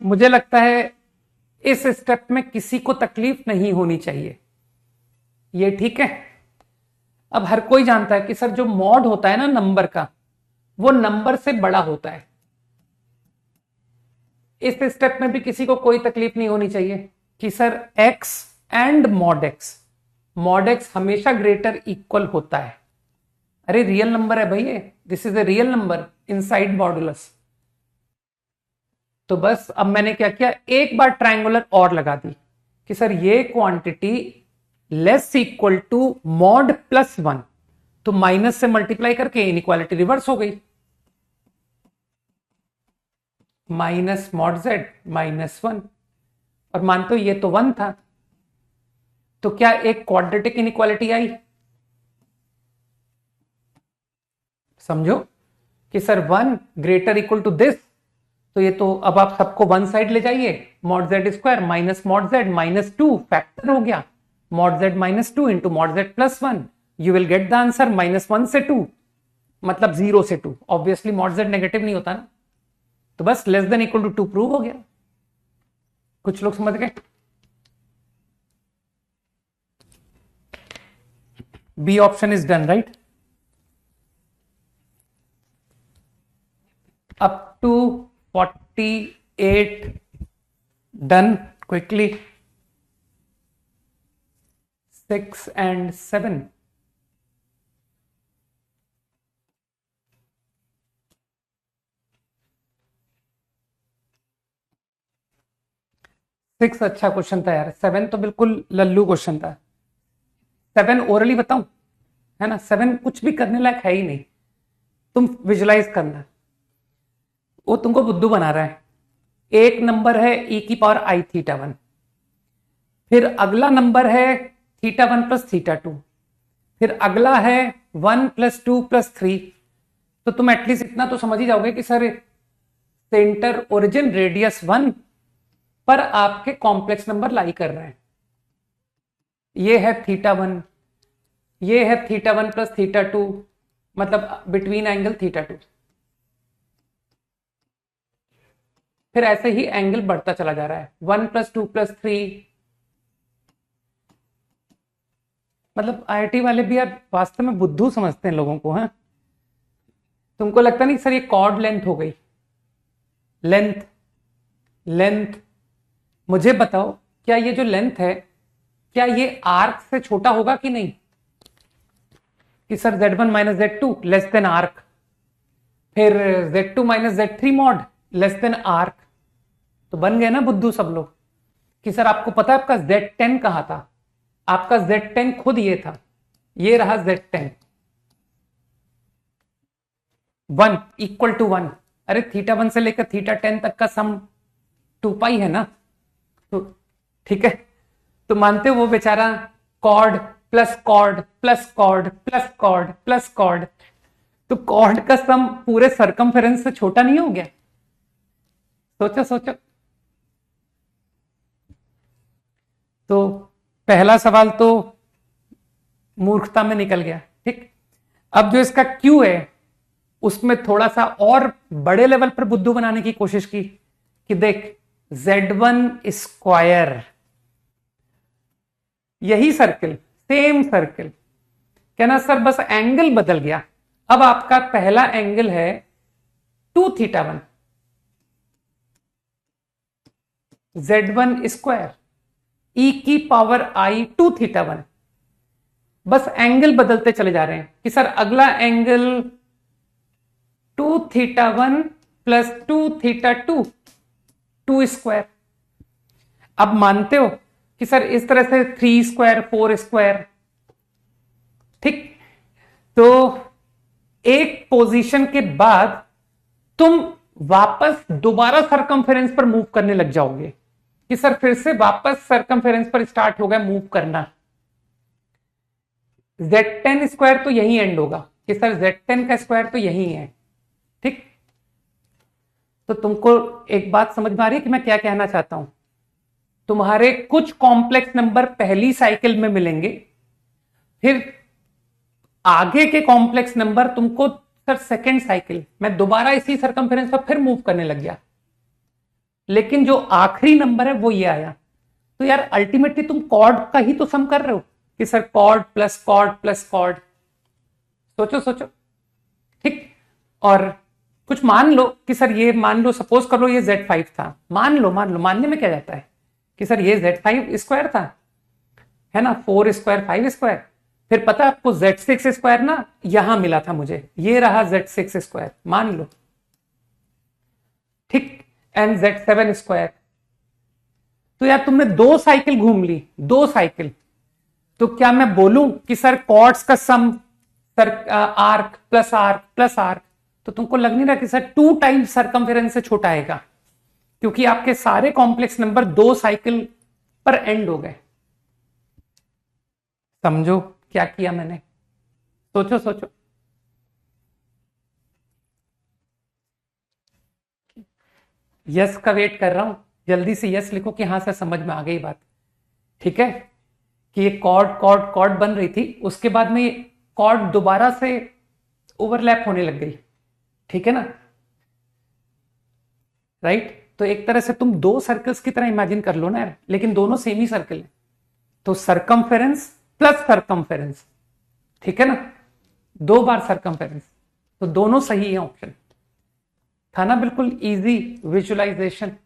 मुझे लगता है इस स्टेप में किसी को तकलीफ नहीं होनी चाहिए, ये ठीक है। अब हर कोई जानता है कि सर जो मॉड होता है ना नंबर का, वो नंबर से बड़ा होता है। इस स्टेप में भी किसी को कोई तकलीफ नहीं होनी चाहिए कि sir x and mod x हमेशा ग्रेटर इक्वल होता है। अरे रियल नंबर है भाई ये, this is a real number inside modulus. तो बस अब मैंने क्या किया, एक बार ट्रायंगुलर और लगा दी कि सर ये quantity less equal to mod plus 1, तो माइनस से मल्टीप्लाई करके इनइक्वालिटी रिवर्स हो गई। माइनस मॉड z माइनस 1, और मानते हो ये तो 1 था, तो क्या एक क्वाड्रेटिक इनइक्वालिटी आई? समझो कि sir 1 greater equal to this, तो ये तो अब आप सबको वन साइड ले जाइए, mod z square minus mod z minus 2 factor हो गया, mod z minus 2 into mod z plus 1, you will get the answer -1 से 2, मतलब 0 से 2। ऑब्वियसली मॉड z नेगेटिव नहीं होता ना, तो बस less than equal to 2 prove हो गया। कुछ लोग समझ गए? B option is done, right? Up to 48 done quickly, 6 and 7। Six अच्छा क्वेश्चन था यार, 7 तो बिल्कुल लल्लू क्वेश्चन था। 7 ओरली बताऊं, है ना, 7 कुछ भी करने लायक है ही नहीं, तुम विजुलाइज करना, वो तुमको बुद्धू बना रहा है। एक नंबर है e⁻i θ1, फिर अगला नंबर है θ1 प्लस θ2, फिर अगला है 1 + 2 + 3। तो तुम एटलीस्ट इतना तो समझ ही जाओगे कि सर सेंटर ओरिजिन रेडियस 1 पर आपके कॉम्प्लेक्स नंबर लाई कर रहे हैं। ये है θ1, ये है θ1 + θ2, मतलब बिटवीन एंगल θ2। फिर ऐसे ही एंगल बढ़ता चला जा रहा है 1 + 2 + 3। मतलब आईआईटी वाले भी यार वास्तव में बुद्धू समझते हैं लोगों को। हैं, तुमको लगता नहीं सर ये कॉर्ड लेंथ हो गई, लेंथ लेंथ। मुझे बताओ क्या ये जो लेंथ है क्या ये आर्क से छोटा होगा कि नहीं? कि sir Z1 - Z2 less than arc, फिर Z2 - Z3 mod less than arc. तो बन गए ना बुद्धू सब लोग कि सर आपको पता है आपका Z10 कहां था? आपका Z10 खुद ये था, ये रहा Z10। 1 = 1। अरे θ1 से लेकर θ10 तक का सम 2π है ना। तो ठीक है, तो मानते हो वो बेचारा chord plus chord plus chord plus chord plus chord, तो कॉर्ड का सम पूरे सरकमफेरेंस से छोटा नहीं हो गया? सोचो सोचो। तो पहला सवाल तो मूर्खता में निकल गया। ठीक, अब जो इसका क्यू है उसमें थोड़ा सा और बड़े लेवल पर बुद्धू बनाने की कोशिश की कि देख Z1², यही सर्किल, सेम सर्किल, कहना सर बस एंगल बदल गया। अब आपका पहला एंगल है 2θ1, Z1² e⁻I 2θ1। बस एंगल बदलते चले जा रहे हैं कि सर अगला एंगल 2θ1 + 2θ2 2²। अब मानते हो कि सर इस तरह से 3² 4²। ठीक, तो एक पोजीशन के बाद तुम वापस दोबारा सरकमफेरेंस पर मूव करने लग जाओगे कि सर फिर से वापस सरकमफेरेंस पर स्टार्ट हो गया मूव करना। Z10² तो यही एंड होगा कि सर Z10 का स्क्वायर तो यही है। ठीक, तो तुमको एक बात समझ में आ रही है कि मैं क्या कहना चाहता हूं? तुम्हारे कुछ कॉम्प्लेक्स नंबर पहली साइकिल में मिलेंगे, फिर आगे के कॉम्प्लेक्स नंबर तुमको सर सेकेंड साइकिल में दोबारा इसी सरकमफेरेंस पर फिर मूव करने लग गया, लेकिन जो आखिरी नंबर है वो ये आया। तो यार अल्टीमेटली तुम कॉर्ड का ही तो सम कर रहे हो कि sir chord plus chord plus chord. सोचो सोचो। ठीक, और कुछ मान लो कि सर ये मान लो, सपोज कर लो ये Z5 था, मान लो मानने में क्या जाता है कि सर ये Z5² था, है ना, 4² 5²। फिर पता है आपको Z6² ना यहां मिला था मुझे, ये रहा Z6², मान लो। ठीक, एंड Z7²। तो यार तुमने 2 साइकिल घूम ली, 2 साइकिल। तो क्या मैं बोलूं कि सर कॉर्ड्स का sum sir arc plus arc plus arc, तो तुमको लग नहीं रहा कि सर 2 टाइम्स सरकमफेरेंस से छोटा आएगा, क्योंकि आपके सारे कॉम्प्लेक्स नंबर 2 साइकिल पर एंड हो गए। समझो क्या किया मैंने? सोचो सोचो। यस का वेट कर रहा हूं, जल्दी से यस लिखो कि हां सर समझ में आ गई बात। ठीक है, कि ये कॉर्ड कॉर्ड कॉर्ड बन रही थी, उसके बाद में कॉर्ड दोबारा से ओवरलैप होने लग गई। ठीक है ना, राइट? तो एक तरह से तुम 2 सर्कल्स की तरह इमेजिन कर लो ना यार, लेकिन दोनों सेम ही सर्कल है। तो सरकमफेरेंस प्लस सरकमफेरेंस, ठीक है ना, 2 बार सरकमफेरेंस, तो दोनों सही है ऑप्शन। था ना बिल्कुल इजी विजुअलाइजेशन।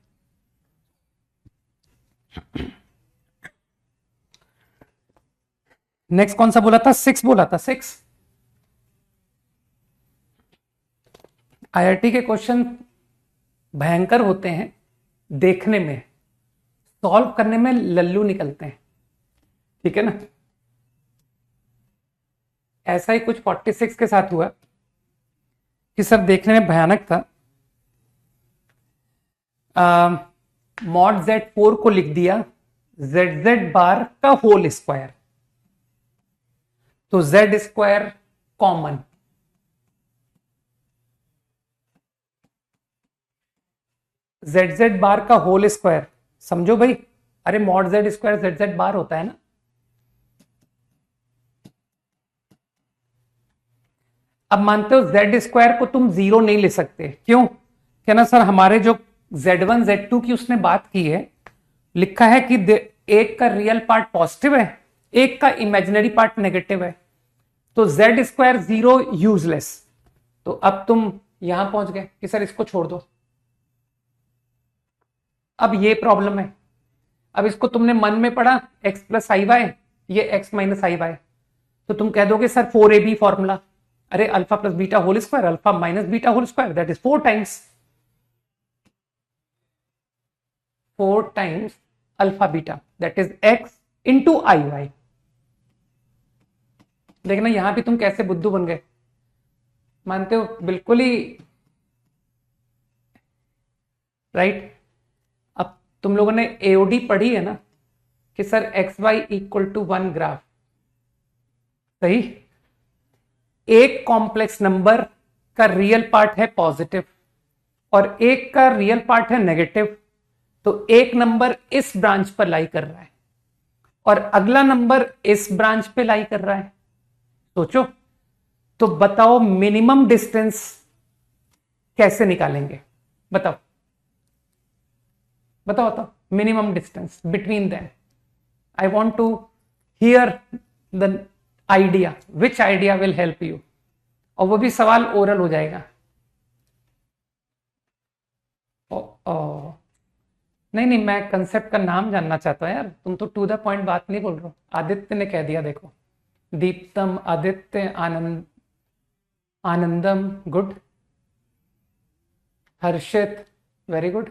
नेक्स्ट कौन सा बोला था? 6 बोला था, 6। आईआईटी के क्वेश्चन भयंकर होते हैं देखने में, सॉल्व करने में लल्लू निकलते हैं। ठीक है ना, ऐसा ही कुछ 46 के साथ हुआ कि सब देखने में भयानक था। मॉड Z4 को लिख दिया ZZ बार का होल स्क्वायर। तो Z square common, Z Z bar का होल स्क्वायर, समझो भाई, अरे mod Z square Z Z bar होता है ना। अब मानते हो जेड स्क्वायर को तुम जीरो नहीं ले सकते, क्यों? क्या ना सर, हमारे जो z1 z2 की उसने बात की है, लिखा है कि एक का रियल पार्ट पॉजिटिव है, एक का इमेजिनरी पार्ट नेगेटिव है, तो जेड स्क्वायर जीरो यूजलेस। तो अब तुम यहां पहुंच गए कि सर इसको छोड़ दो। अब ये प्रॉब्लम है, अब इसको तुमने मन में पढ़ा x प्लस आई वाई, ये x माइनस आई वाई, तो तुम कह दोगे सर 4ab फॉर्मूला, अरे alpha plus beta whole square alpha minus beta whole square, that is 4 times alpha beta, that is x into i y. देखना यहां भी तुम कैसे बुद्धू बन गए, मानते हो? बिल्कुल ही राइट। अब तुम लोगों ने एओडी पढ़ी है ना कि sir x y equal to 1 graph, सही? एक कॉम्प्लेक्स नंबर का रियल पार्ट है पॉजिटिव और एक का रियल पार्ट है नेगेटिव, तो एक नंबर इस ब्रांच पर लाई कर रहा है और अगला नंबर इस ब्रांच पे लाई कर रहा है। सोचो, तो बताओ मिनिमम डिस्टेंस कैसे निकालेंगे? बताओ बताओ बताओ, minimum distance between them. I want to hear the idea, which idea will help you, और वो भी सवाल ओरल हो जाएगा। ओ, ओ, नहीं नहीं, मैं कंसेप्ट का नाम जानना चाहता हूं यार, तुम तो टू द पॉइंट बात नहीं बोल रहे हो। आदित्य ने कह दिया, देखो, Deeptam, Aditya, Anand, Anandam, good, Harshit, very good,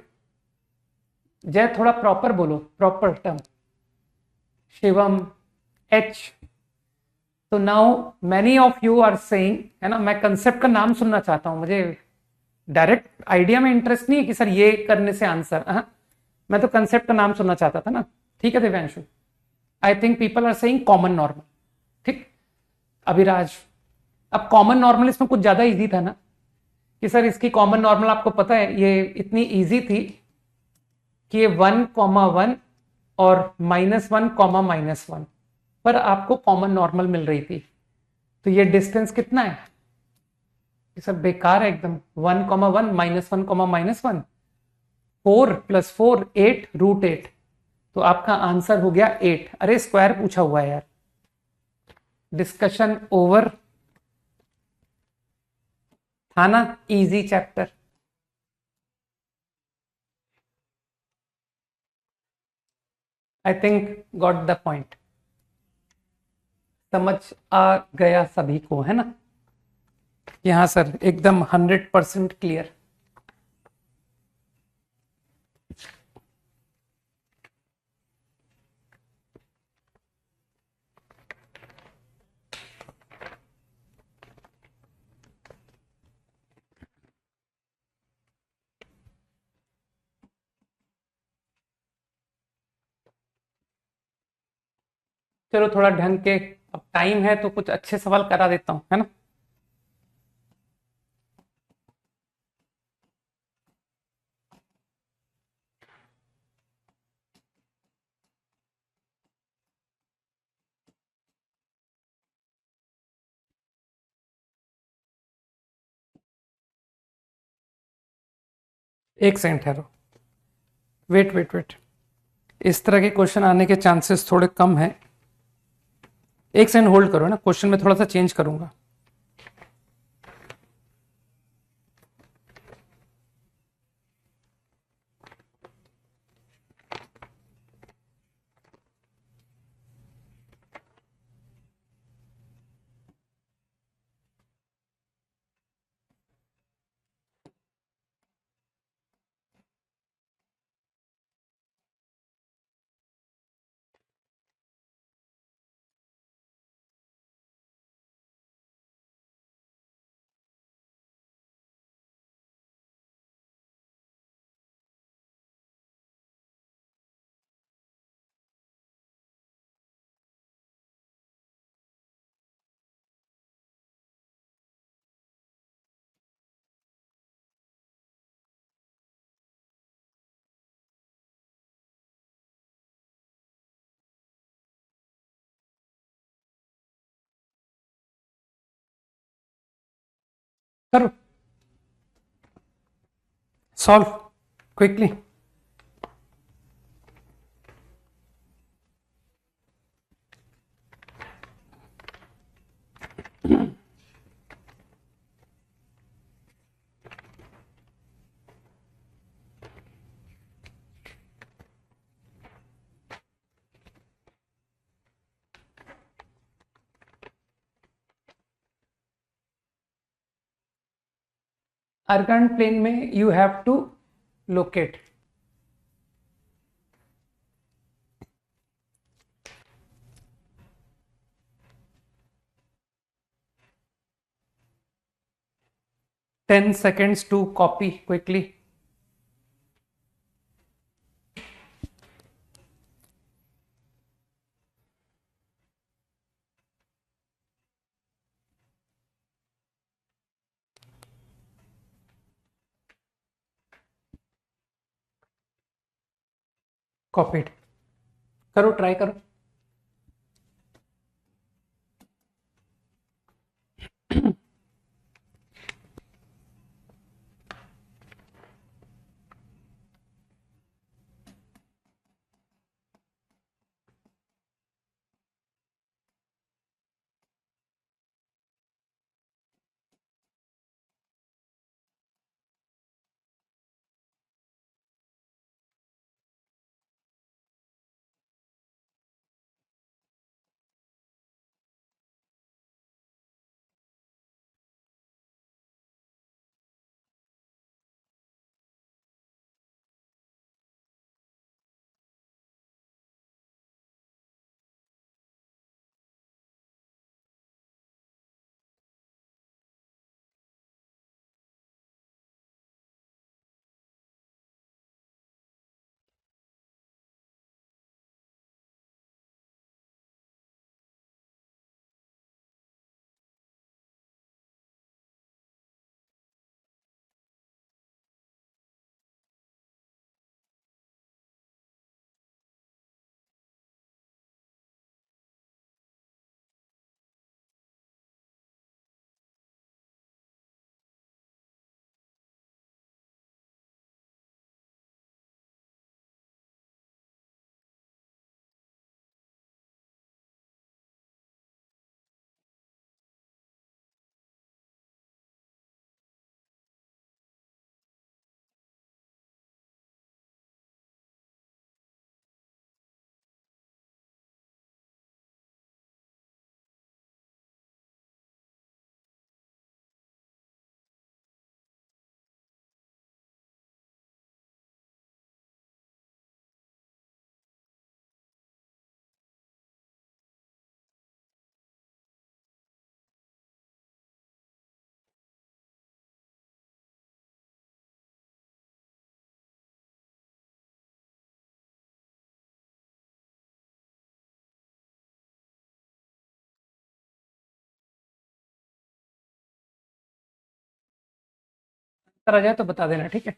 Jay थोड़ा प्रॉपर बोलो, प्रॉपर टर्म, शिवम, एच। तो now many of you are saying, है ना, मैं कंसेप्ट का नाम सुनना चाहता हूं, मुझे डायरेक्ट आइडिया में इंटरेस्ट नहीं है कि सर ये करने से आंसर, मैं तो कंसेप्ट का नाम सुनना चाहता था ना। ठीक है Divyanshu, I think people are saying common normal, ठीक। अभिराज, अब कॉमन नॉर्मल इसमें कुछ ज्यादा इजी था ना, कि सर इसकी कॉमन नॉर्मल आपको पता है ये इतनी इजी थी कि ये 1,1 और -1,-1 पर आपको कॉमन नॉर्मल मिल रही थी, तो ये डिस्टेंस कितना है? ये सब बेकार है एकदम। 1,1 -1, 4 + 4 8 √8, तो आपका आंसर हो गया 8। अरे स्क्वायर पूछा हुआ है यार, डिस्कशन ओवर था ना, easy chapter. I think got the point, समझ आ गया सभी को, है ना? यहां सर एकदम 100% क्लियर। चलो थोड़ा ढंग के, अब टाइम है तो कुछ अच्छे सवाल करा देता हूं, है ना? एक सेकंड ठहरो, वेट वेट वेट, इस तरह के क्वेश्चन आने के चांसेस थोड़े कम हैं। एक सेकंड होल्ड करो ना, क्वेश्चन में थोड़ा सा चेंज करूंगा। करो, सॉल्व क्विकली। अर्गन प्लेन में you have to locate ten seconds to copy quickly. Copied करो, ट्राई करो। आ जाए तो बता देना, ठीक है।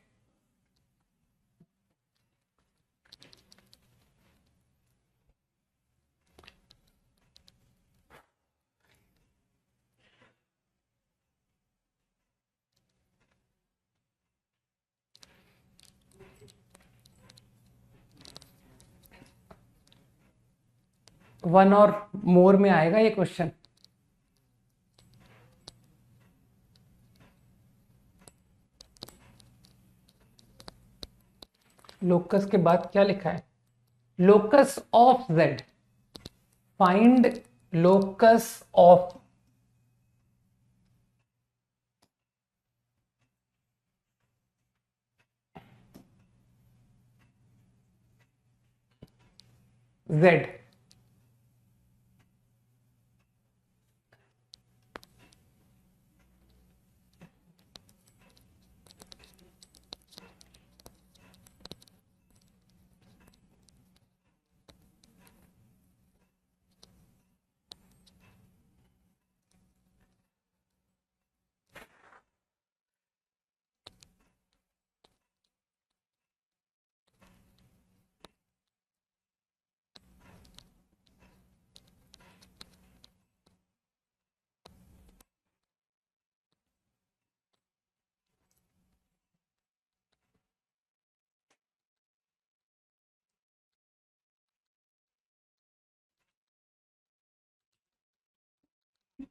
वन और मोर में आएगा ये क्वेश्चन। लोकस के बाद क्या लिखा है? Locus of Z, find locus of Z.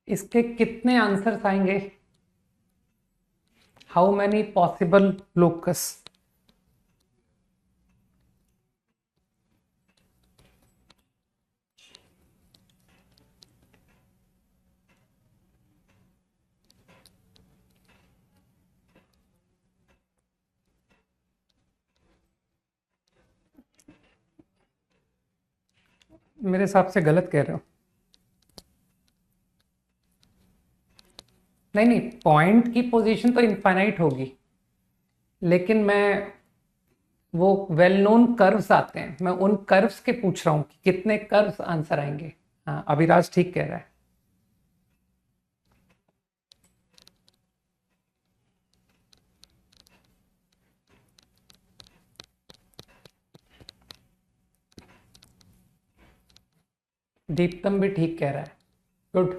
इसके कितने आंसर्स आएंगे? How many possible locus? मेरे हिसाब से गलत कह रहे हो। नहीं नहीं, पॉइंट की पोजीशन तो इनफाइनाइट होगी, लेकिन मैं वो वेल नोन कर्व्स आते हैं, मैं उन कर्व्स के पूछ रहा हूं कि कितने कर्व्स आंसर आएंगे। हाँ, अभिराज ठीक कह रहा है। दीप्तम भी ठीक कह रहा है। गुड।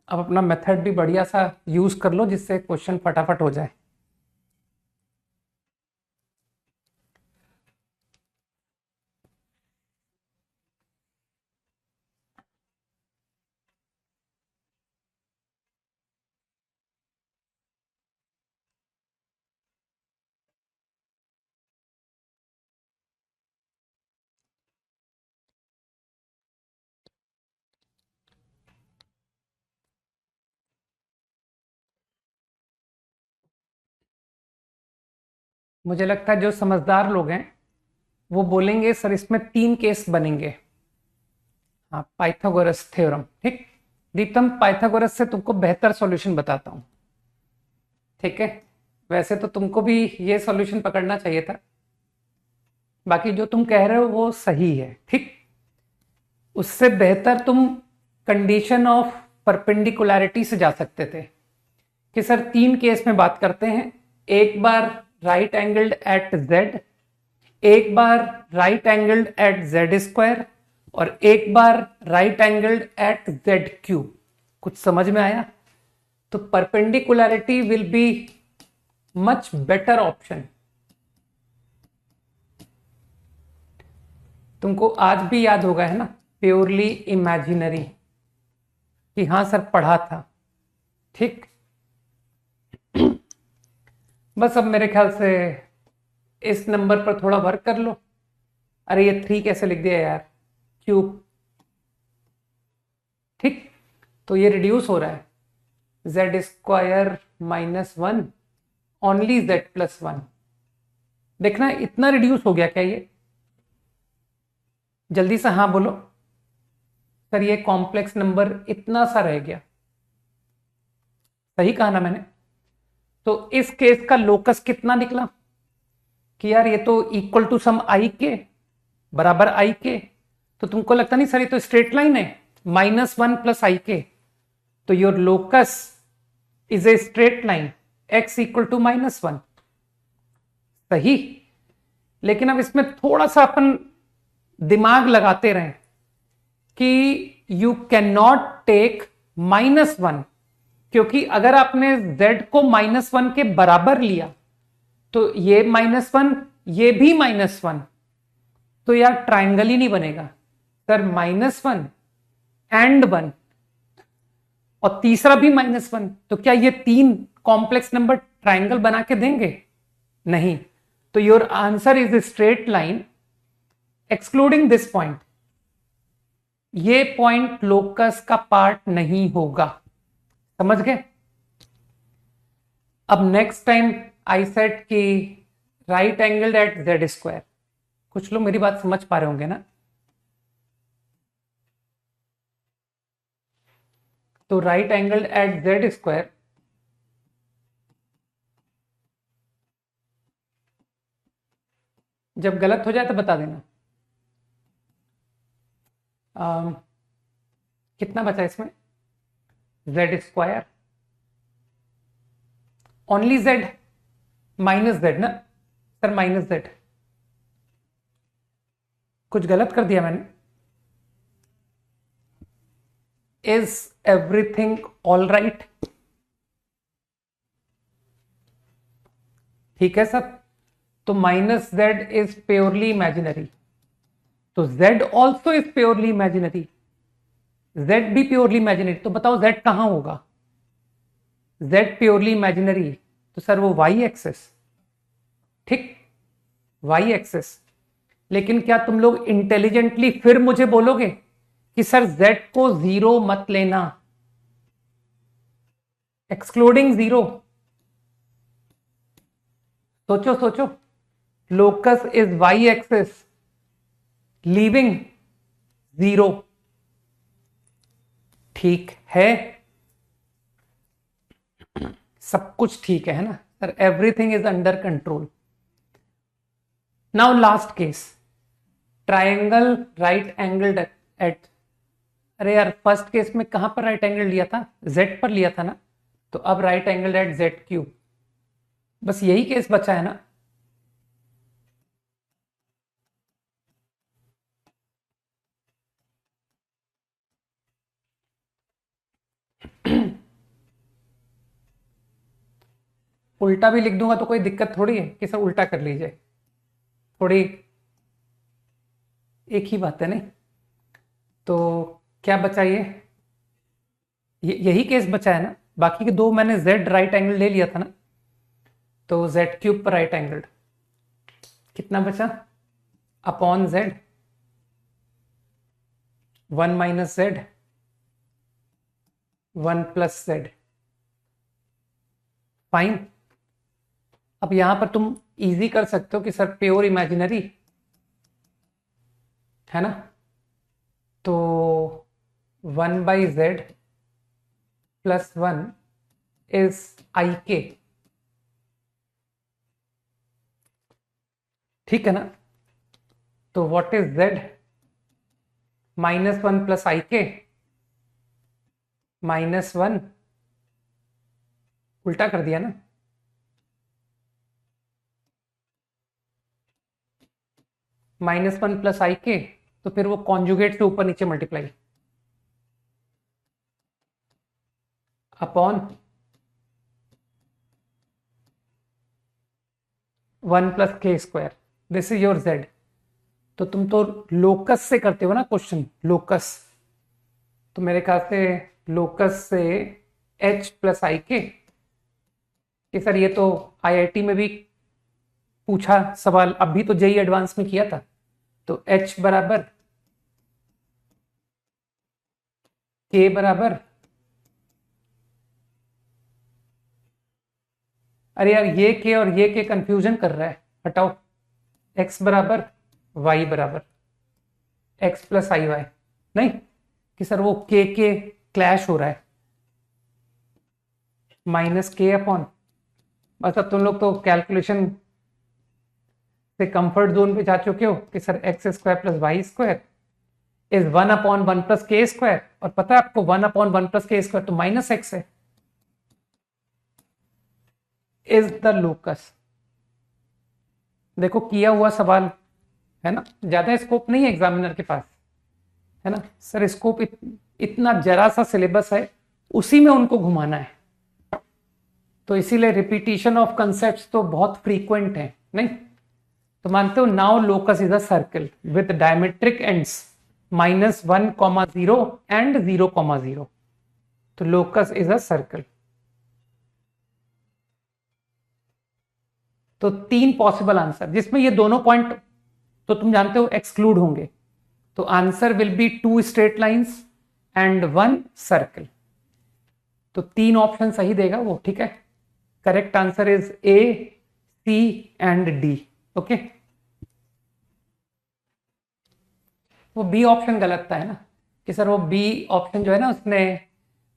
अब अपना मेथड भी बढ़िया सा यूज कर लो जिससे क्वेश्चन फटाफट हो जाए। मुझे लगता है जो समझदार लोग हैं वो बोलेंगे सर इसमें 3 केस बनेंगे। हाँ, पाइथागोरस थ्योरम। ठीक। दीप्तम, पाइथागोरस से तुमको बेहतर सॉल्यूशन बताता हूं। ठीक है, वैसे तो तुमको भी ये सॉल्यूशन पकड़ना चाहिए था, बाकी जो तुम कह रहे हो वो सही है। ठीक, उससे बेहतर तुम कंडीशन ऑफ परपेंडिकुलैरिटी से जा सकते थे कि सर 3 केस में बात करते हैं, एक बार राइट एंगल्ड एट जेड, एक बार right angled at Z square, और एक बार right angled at Z cube. कुछ समझ में आया? तो perpendicularity will be much better option. तुमको आज भी याद होगा, है ना, प्योरली इमेजिनरी, कि हाँ सर पढ़ा था। ठीक, बस अब मेरे ख्याल से इस नंबर पर थोड़ा वर्क कर लो। अरे ये 3 कैसे लिख दिया यार, क्यूब। ठीक, तो ये रिड्यूस हो रहा है, Z square minus 1 only Z plus 1। देखना इतना रिड्यूस हो गया क्या ये? जल्दी से हाँ बोलो सर, ये कॉम्प्लेक्स नंबर इतना सा रह गया। सही कहा ना मैंने? तो इस केस का लोकस कितना निकला कि यार ये तो इक्वल टू सम आई के, बराबर आई के। तो तुमको लगता नहीं सर ये तो स्ट्रेट लाइन है, -1 प्लस आई के, तो your locus is a straight line x equal to -1। सही। लेकिन अब इसमें थोड़ा सा अपन दिमाग लगाते रहें कि यू कैन नॉट टेक -1, क्योंकि अगर आपने z को -1 के बराबर लिया तो ये -1, ये भी -1, तो यार ट्राइंगल ही नहीं बनेगा सर। -1 एंड 1 और तीसरा भी -1, तो क्या ये 3 कॉम्प्लेक्स नंबर ट्राइंगल बना के देंगे? नहीं। तो your answer is straight line excluding this point. ये पॉइंट लोकस का पार्ट नहीं होगा। समझ गए? अब नेक्स्ट टाइम आई सेड कि right angle at Z square, कुछ लोग मेरी बात समझ पा रहे होंगे ना? तो right angle at Z square जब गलत हो जाए तो बता देना। कितना बचा इसमें? Z square only Z minus Z ना सर, माइनस जेड। कुछ गलत कर दिया मैंने? Is everything all right? ठीक है सर। तो -z इज प्योरली इमेजिनरी, तो z also is purely imaginary. z भी प्योरली इमेजिनरी, तो बताओ z कहां होगा? z प्योरली इमेजिनरी, तो सर वो y एक्सेस, ठीक, y एक्सेस। लेकिन क्या तुम लोग इंटेलिजेंटली फिर मुझे बोलोगे कि सर z को 0 मत लेना, एक्सक्लूडिंग 0? सोचो सोचो, locus is y axis, leaving 0, ठीक है, सब कुछ ठीक है ना sir, everything is under control. Now last case, triangle right angled at, अरे यार फर्स्ट केस में कहां पर राइट एंगल लिया था? z पर लिया था ना, तो अब right angle at z cube, बस यही केस बचा है ना। उल्टा भी लिख दूंगा तो कोई दिक्कत थोड़ी है कि सर उल्टा कर लीजिए, थोड़ी एक ही बात है नहीं। तो क्या बचा यही केस बचा है ना, बाकी के दो मैंने z राइट एंगल ले लिया था ना, तो z क्यूब पर राइट एंगल्ड कितना बचा? Upon z, 1 minus z, 1 plus z, fine. अब यहां पर तुम इजी कर सकते हो कि सर प्योर इमेजिनरी है ना, तो 1 by z plus 1 is I के, ठीक है ना। तो what is z? -1 plus i के, -1, उल्टा कर दिया ना, -1 प्लस आई के, तो फिर वो कॉन्जुगेट से ऊपर नीचे मल्टीप्लाई अपॉन 1 प्लस के square, this is your z। तो तुम तो लोकस से करते हो ना क्वेश्चन, लोकस, तो मेरे ख्याल से लोकस से h प्लस आई के, कि सर ये तो आईआईटी में भी पूछा सवाल, अभी तो जेई एडवांस में किया था, तो h बराबर k बराबर, अरे यार ये k और ये k कंफ्यूजन कर रहा है, हटाओ, x बराबर y बराबर x प्लस आई वाई, नहीं कि सर वो के क्लैश हो रहा है, -k अपॉन, बस अब तुम लोग तो कैलकुलेशन से कंफर्ट जोन पे जा चुके हो कि sir x square plus y square is 1 upon 1 plus के स्क्वायर, और पता है आपको 1 अपॉन 1 प्लस के स्क्वायर तो माइनस एक्स है, इज द लोकस। देखो किया हुआ सवाल है ना, ज्यादा स्कोप नहीं है एग्जामिनर के पास, है ना सर, स्कोप इतना जरा सा सिलेबस है, उसी में उनको घुमाना है, तो इसीलिए रिपीटिशन ऑफ कंसेप्ट तो बहुत फ्रीक्वेंट है, नहीं तो मानते हो। Now locus is a circle with diametric ends -1, 0 and 0, 0, तो लोकस इज अ सर्कल। तो 3 पॉसिबल आंसर, जिसमें ये दोनों पॉइंट तो तुम जानते हो एक्सक्लूड होंगे, तो answer will be 2 straight lines and 1 circle, तो 3 ऑप्शन सही देगा वो, ठीक है। Correct answer is A, C and D, okay. वो बी ऑप्शन गलत था, है ना, कि सर वो बी ऑप्शन जो है ना, उसने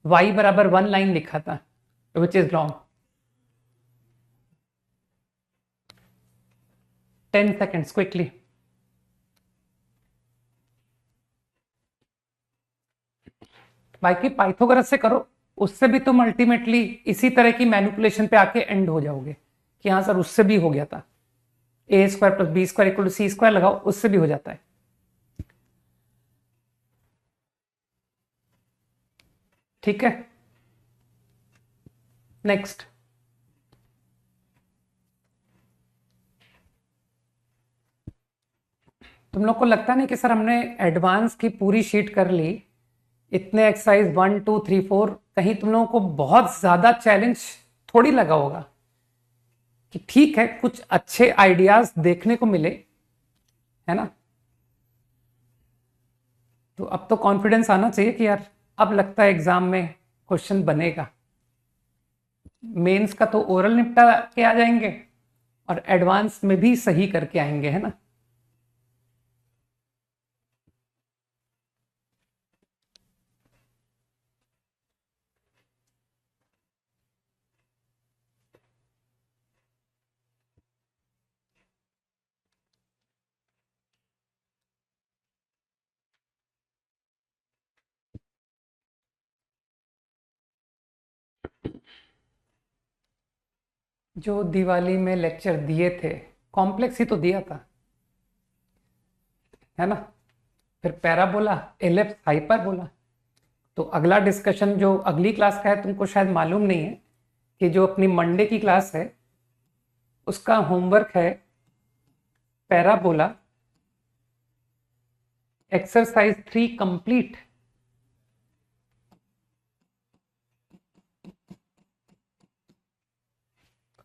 y बराबर 1 लाइन लिखा था, which is wrong. 10 seconds quickly. बाकी पाइथागोरस से करो, उससे भी तुम अल्टीमेटली इसी तरह की मैनिपुलेशन पे आके एंड हो जाओगे कि हाँ सर उससे भी हो गया था, A square plus B square equal to C square लगाओ, उससे भी हो जाता है, ठीक है। नेक्स्ट, तुम लोग को लगता नहीं कि सर हमने एडवांस की पूरी शीट कर ली, इतने एक्सरसाइज 1 2 3 4 कहीं तुम लोगों को बहुत ज्यादा चैलेंज थोड़ी लगा होगा कि ठीक है कुछ अच्छे आइडियाज देखने को मिले, है ना। तो अब तो कॉन्फिडेंस आना चाहिए कि यार अब लगता है एग्जाम में क्वेश्चन बनेगा। मेंस का तो ओरल निपटा के आ जाएंगे और एडवांस में भी सही करके आएंगे, है ना। जो दिवाली में लेक्चर दिए थे कॉम्प्लेक्स ही तो दिया था, है ना। फिर पैराबोला, एलिप्स, हाइपरबोला। तो अगला डिस्कशन जो अगली क्लास का है तुमको शायद मालूम नहीं है कि जो अपनी मंडे की क्लास है उसका होमवर्क है पैराबोला एक्सरसाइज 3 कंप्लीट।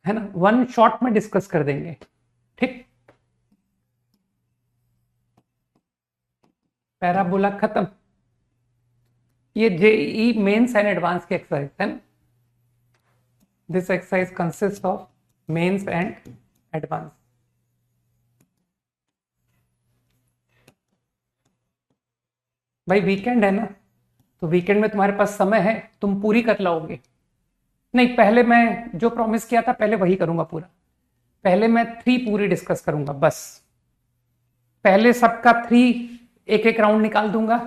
है ना, वन शॉट में डिस्कस कर देंगे, ठीक। पैराबोला खत्म। ये जेई मेंस एंड एडवांस की एक्सरसाइज है ना। This exercise consist of Mains and Advance. भाई वीकेंड है ना, तो वीकेंड में तुम्हारे पास समय है, तुम पूरी कर लाओगे। नहीं, पहले मैं जो प्रॉमिस किया था पहले वही करूंगा पूरा। पहले मैं 3 पूरी डिस्कस करूंगा बस। पहले सबका 3 एक एक राउंड निकाल दूंगा,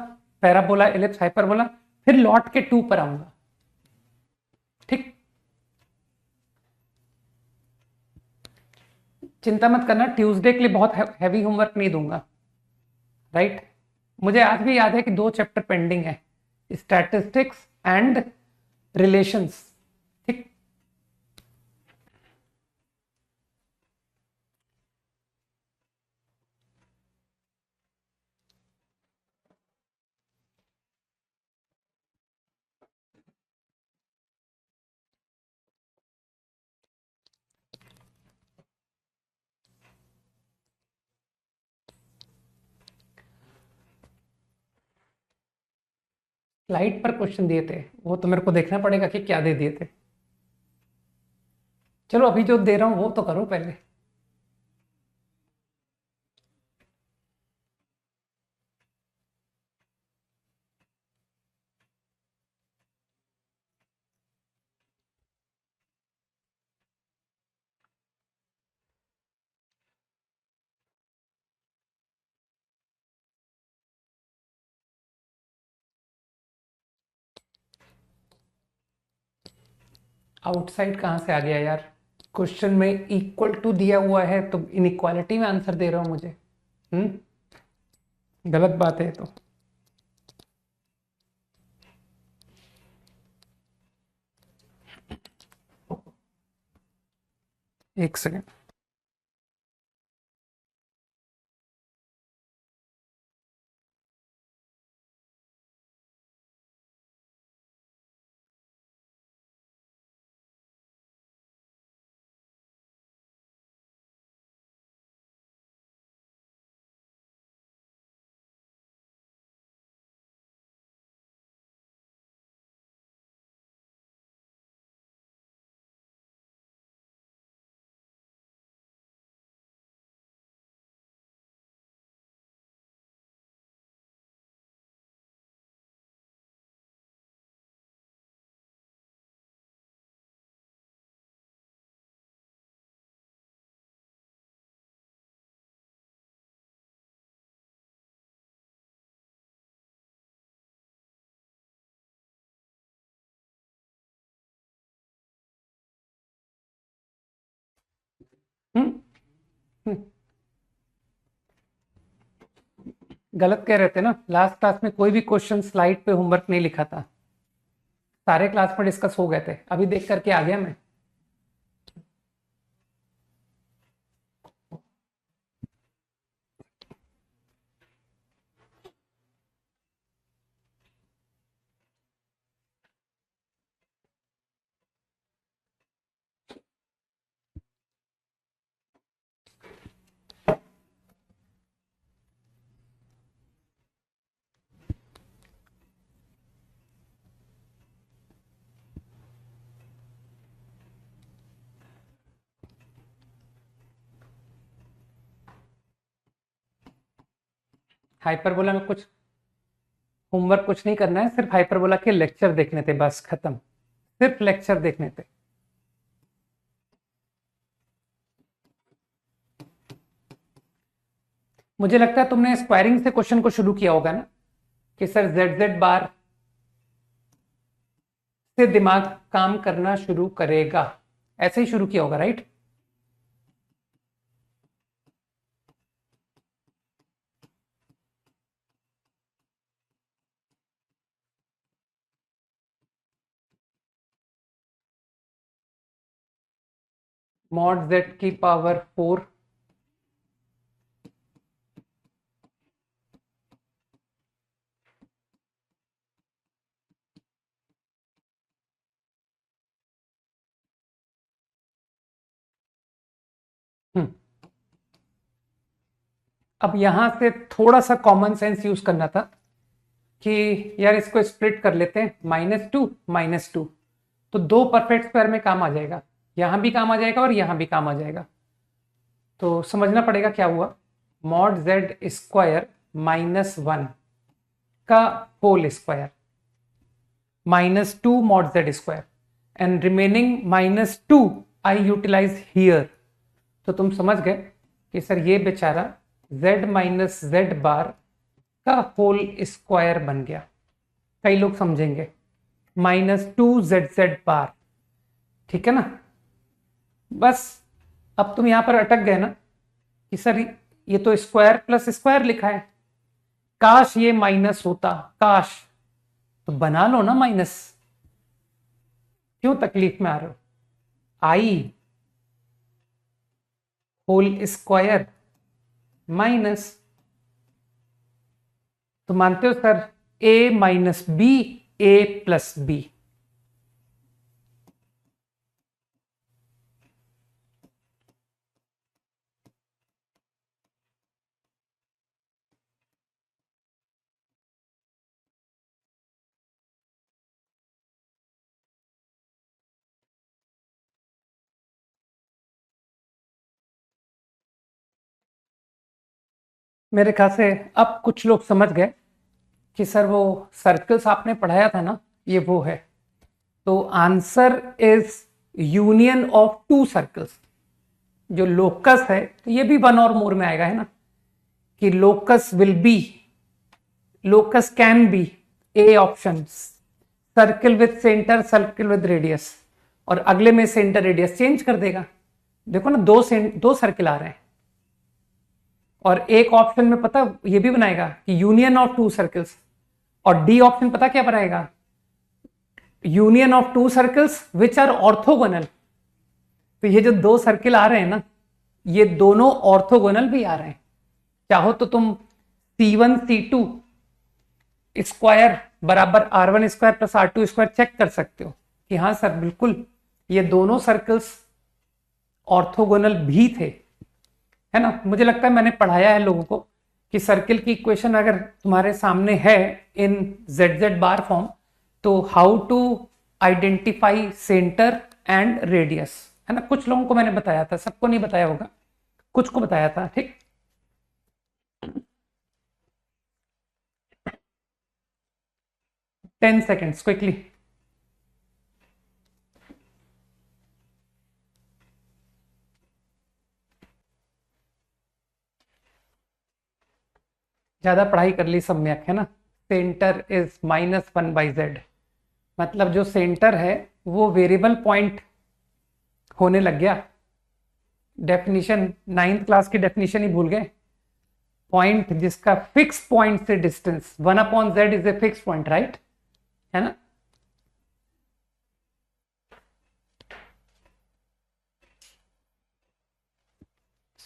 पैराबोला, एलिप्स, हाइपरबोला। फिर लौट के 2 पर आऊंगा, ठीक। चिंता मत करना, ट्यूसडे के लिए बहुत हैवी होमवर्क नहीं दूंगा, राइट। मुझे आज भी याद है कि 2 चैप्टर पेंडिंग है, स्टैटिस्टिक्स एंड रिलेशंस, ठीक। स्लाइड पर क्वेश्चन दिए थे, वो तो मेरे को देखना पड़ेगा कि क्या दे दिए थे। चलो अभी जो दे रहा हूं वो तो करो पहले। आउटसाइड कहां से आ गया यार, क्वेश्चन में इक्वल टू दिया हुआ है तो इनइक्वालिटी में आंसर दे रहा हूं मुझे। गलत बात है तो। एक सेकेंड। हम्म हम्म, गलत कह रहे थे ना, लास्ट क्लास में कोई भी क्वेश्चन स्लाइड पे होमवर्क नहीं लिखा था, सारे क्लास में डिस्कस हो गए थे, अभी देख करके आ गया मैं। हाइपरबोला में कुछ होमवर्क कुछ नहीं करना है, सिर्फ हाइपरबोला के लेक्चर देखने थे, बस खत्म, सिर्फ लेक्चर देखने थे। मुझे लगता है तुमने स्क्वायरिंग से क्वेश्चन को शुरू किया होगा ना, कि सर जेड जेड बार से दिमाग काम करना शुरू करेगा, ऐसे ही शुरू किया होगा, राइट? मॉड जेड की पावर 4 अब यहां से थोड़ा सा कॉमन सेंस यूज करना था कि यार इसको स्प्लिट कर लेते हैं, -2 तो 2 परफेक्ट स्क्वायर में काम आ जाएगा, यहां भी काम आ जाएगा और यहां भी काम आ जाएगा। तो समझना पड़ेगा क्या हुआ, मॉड जेड स्क्वायर -1 का whole square -2 mod Z square and remaining -2 I utilise here. तो तुम समझ गए कि सर ये बेचारा z माइनस जेड बार का होल स्क्वायर बन गया। कई लोग समझेंगे -2 z बार, ठीक है ना। बस अब तुम यहां पर अटक गए ना कि सर ये तो स्क्वायर प्लस स्क्वायर लिखा है, काश ये माइनस होता, काश, तो बना लो ना माइनस, क्यों तकलीफ में आ रहे हो। आई होल स्क्वायर माइनस, तो मानते हो sir a minus b, a plus b. मेरे ख्याल से अब कुछ लोग समझ गए कि सर वो सर्कल्स आपने पढ़ाया था ना, ये वो है। तो answer is union of 2 circles. जो लोकस है तो ये भी 1 और मोर में आएगा, है ना, कि locus will be, locus can be A option, circle with centre, circle with radius, और अगले में सेंटर रेडियस चेंज कर देगा। देखो ना, दो सर्किल आ रहे हैं, और एक ऑप्शन में पता ये भी बनाएगा कि यूनियन ऑफ 2 सर्कल्स, और डी ऑप्शन पता क्या बनाएगा, union of 2 circles which are orthogonal. तो ये जो 2 सर्किल आ रहे हैं ना, ये दोनों ऑर्थोगोनल भी आ रहे हैं। चाहो तो तुम C1 C2 स्क्वायर बराबर R1 square plus R2 square check कर सकते हो कि हाँ सर बिल्कुल ये दोनों सर्कल्स ऑर्थोगोनल भी थे, है ना। मुझे लगता है मैंने पढ़ाया है लोगों को कि सर्किल की इक्वेशन अगर तुम्हारे सामने है in z Z bar form, तो how to identify centre and radius, है ना। कुछ लोगों को मैंने बताया था, सबको नहीं बताया होगा, कुछ को बताया था, ठीक। Ten seconds quickly. ज्यादा पढ़ाई कर ली सम्यक, है ना। सेंटर इज -1/z, मतलब जो सेंटर है वो वेरिएबल पॉइंट होने लग गया। डेफिनेशन 9th क्लास की डेफिनेशन ही भूल गए। पॉइंट जिसका फिक्स पॉइंट से distance 1/z is a fix point, right, है ना।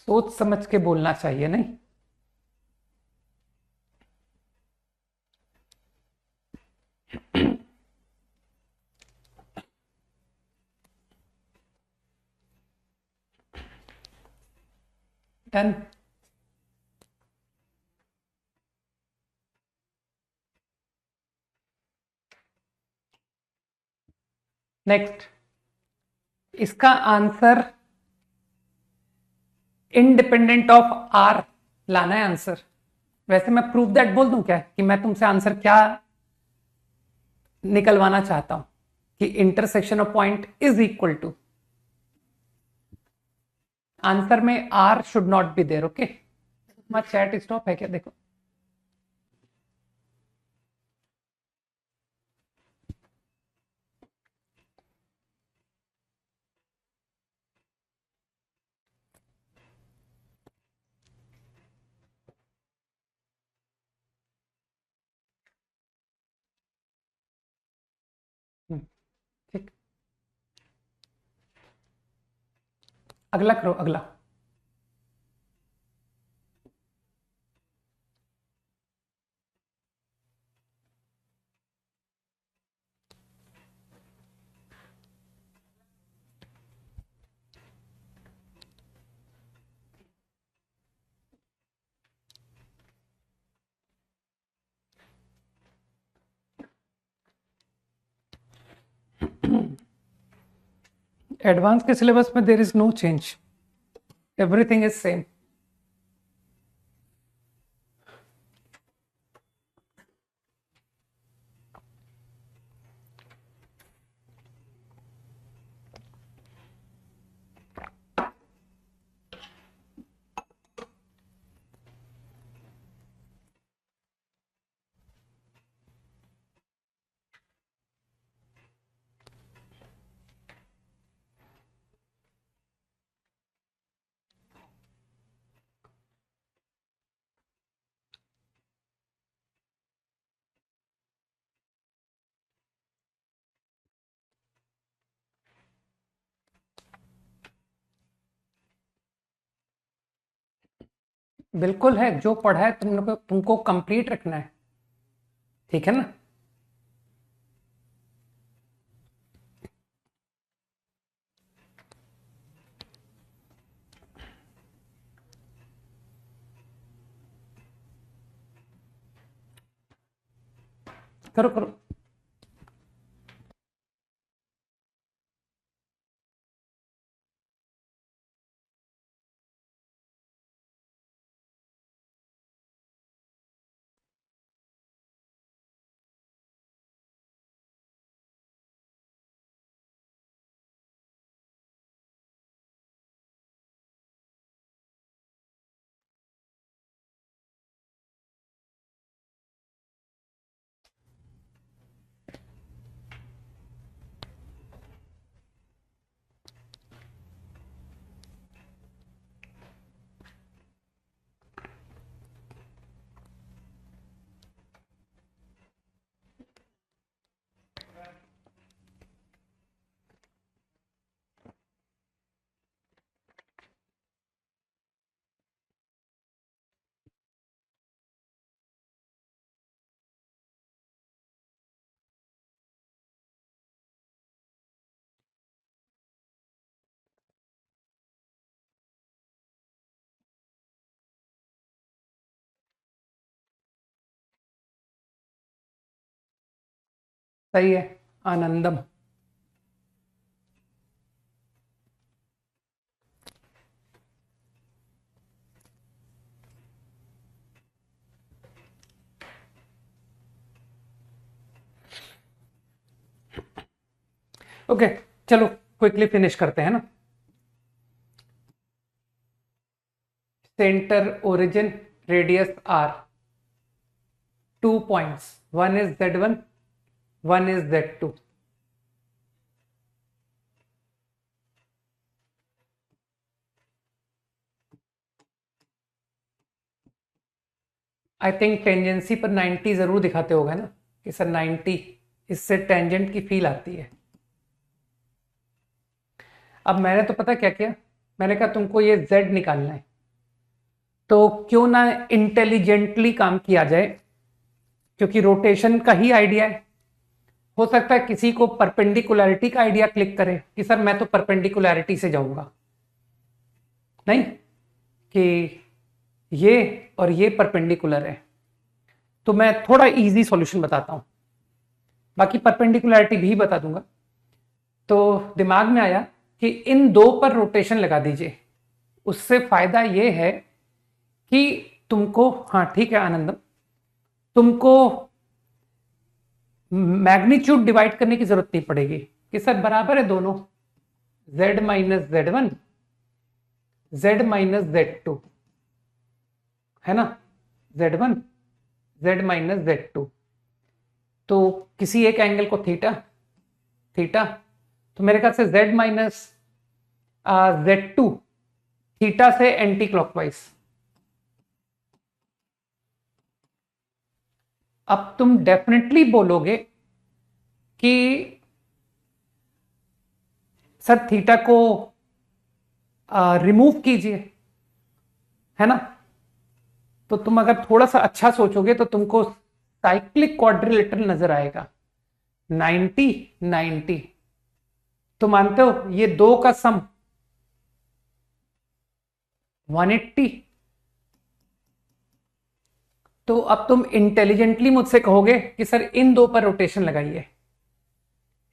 सोच समझ के बोलना चाहिए, नहीं। डन। नेक्स्ट, इसका आंसर इंडिपेंडेंट ऑफ आर लाना है आंसर। वैसे मैं प्रूव दैट बोल दूं क्या कि मैं तुमसे आंसर क्या निकलवाना चाहता हूं कि intersection of point is equal to, answer में are should not be there. Okay, तुम्हारा चैट स्टॉप है क्या? देखो ठीक, अगला करो, अगला। एडवांस के सिलेबस में there is no change, everything is same. बिल्कुल है, जो पढ़ा है तुमको कंप्लीट रखना है, ठीक है ना। करो करो। सही है, आनंदम। ओके, चलो क्विकली फिनिश करते हैं ना। Centre, origin, radius r, 2 points, one is Z1, one is Z2। I think tangency पर 90 जरूर दिखाते होगा ना कि सर 90, इससे टेंजेंट की फील आती है। अब मैंने तो पता क्या किया, मैंने कहा तुमको ये Z निकालना है, तो क्यों ना इंटेलिजेंटली काम किया जाए, क्योंकि रोटेशन का ही आइडिया है। हो सकता है किसी को परपेंडिकुलरिटी का आइडिया क्लिक करे कि सर मैं तो परपेंडिकुलरिटी से जाऊंगा, नहीं कि ये और ये परपेंडिकुलर है। तो मैं थोड़ा इजी सॉल्यूशन बताता हूं, बाकी परपेंडिकुलरिटी भी बता दूंगा। तो दिमाग में आया कि इन दो पर रोटेशन लगा दीजिए, उससे फायदा ये है कि तुमको, हाँ ठीक है आनंदम, तुमको मैग्नीट्यूड डिवाइड करने की जरूरत नहीं पड़ेगी कि सर बराबर है दोनों, z minus z one, z minus z two, है ना, z1 z minus z to. तो किसी एक एंगल को थीटा, थीटा, तो मेरे ख्याल से z minus z two theta से एंटी क्लॉकवाइज। अब तुम डेफिनेटली बोलोगे कि सर थीटा को रिमूव कीजिए, है ना। तो तुम अगर थोड़ा सा अच्छा सोचोगे तो तुमको साइक्लिक क्वाड्रिलेटरल नजर आएगा, 90 90। तो मानते हो ये दो का सम 180। तो अब तुम इंटेलिजेंटली मुझसे कहोगे कि सर इन दो पर रोटेशन लगाइए,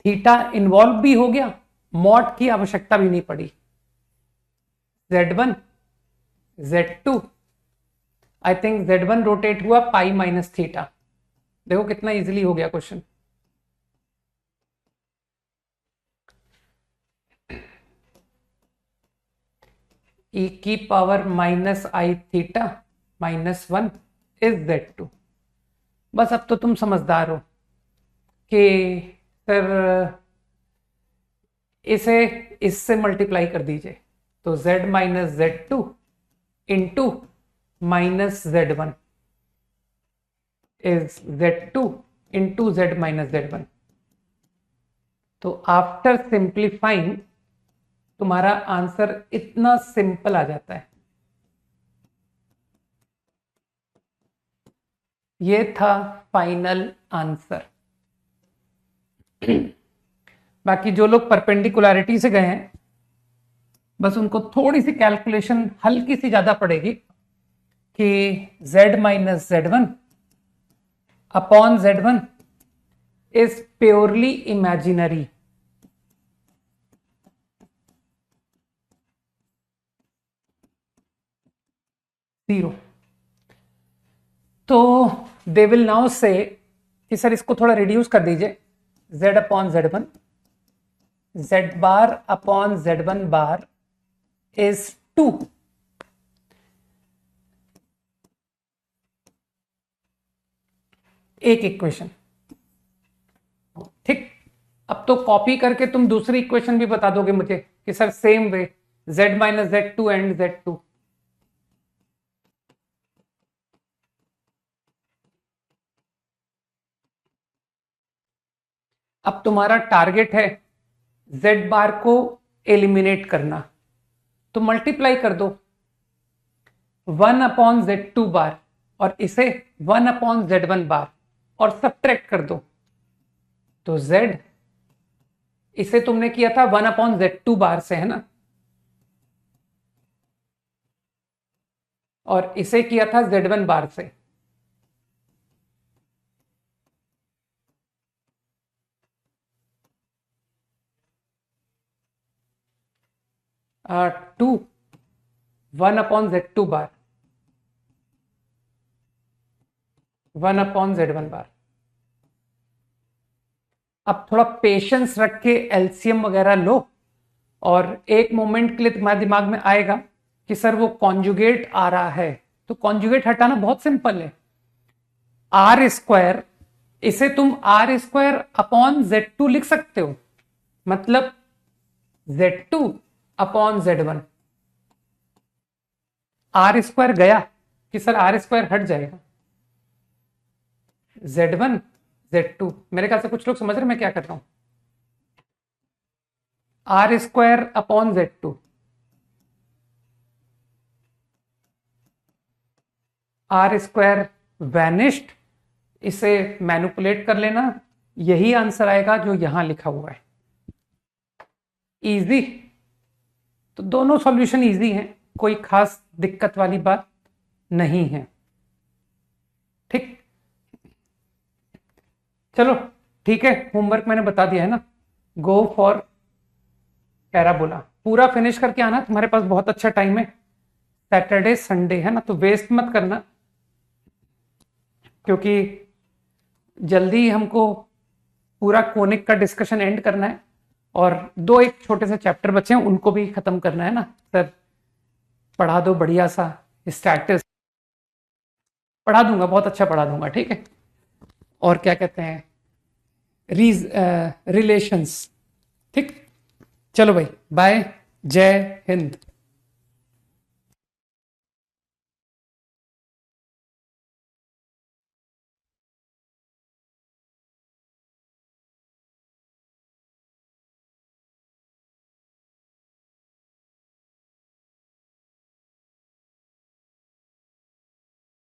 थीटा इन्वॉल्व भी हो गया, मॉड की आवश्यकता भी नहीं पड़ी। z1 z2, I think z1 rotate हुआ पाई माइनस थीटा। देखो कितना इजीली हो गया क्वेश्चन। e की power minus I theta minus 1 is z2। बस अब तो तुम समझदार हो कि सर इसे इससे मल्टीप्लाई कर दीजिए, तो z minus z two into minus z1 is z2 into z minus z1। तो आफ्टर सिंप्लीफाइंग तुम्हारा आंसर इतना सिंपल आ जाता है। ये था फाइनल आंसर। बाकी जो लोग परपेंडिकुलरिटी से गए हैं, बस उनको थोड़ी सी कैलकुलेशन हल्की सी ज्यादा पड़ेगी कि z minus z one upon z1 is purely imaginary. Zero. तो दे विल नाउ से कि सर इसको थोड़ा रिड्यूस कर दीजिए, z upon Z one, z bar upon Z one bar is 2। एक इक्वेशन, ठीक। अब तो कॉपी करके तुम दूसरी इक्वेशन भी बता दोगे मुझे कि sir same way z minus z two and z2। अब तुम्हारा टारगेट है z बार को एलिमिनेट करना, तो मल्टीप्लाई कर दो 1 अपॉन z2 बार और इसे 1 अपॉन z1 बार और सब्ट्रैक्ट कर दो। तो z, इसे तुमने किया था 1 अपॉन z2 बार से, है ना, और इसे किया था z1 बार से। To 1 upon z2 bar 1 upon z1 bar. अब थोड़ा पेशेंस रख के एलसीएम वगैरह लो, और एक मोमेंट के लिए तुम्हारे दिमाग में आएगा कि सर वो कॉन्जुगेट आ रहा है। तो कॉन्जुगेट हटाना बहुत सिंपल है, आर स्क्वायर, इसे तुम आर स्क्वायर अपॉन z2 लिख सकते हो, मतलब z2 upon z1। Are square गया कि सर आर स्क्वायर हट जाएगा, z1 z2। मेरे ख्याल से कुछ लोग समझ रहे मैं क्या कर रहा हूं, r square upon z2, r square vanished, इसे मैनिपुलेट कर लेना, यही आंसर आएगा जो यहां लिखा हुआ है। इजी। तो दोनों सॉल्यूशन इजी हैं, कोई खास दिक्कत वाली बात नहीं है, ठीक। चलो ठीक है, होमवर्क मैंने बता दिया है ना, गो फॉर पैराबोला, पूरा फिनिश करके आना, तुम्हारे पास बहुत अच्छा टाइम है। सैटरडे संडे है ना, तो वेस्ट मत करना, क्योंकि जल्दी हमको पूरा कोनिक का डिस्कशन एंड करना है और दो एक छोटे से चैप्टर बचे हैं उनको भी खत्म करना है ना सर। पढ़ा दो बढ़िया सा स्टैटिस, पढ़ा दूंगा, बहुत अच्छा पढ़ा दूंगा, ठीक है। और क्या कहते हैं, रिलेशंस, ठीक। चलो भाई, बाय, जय हिंद।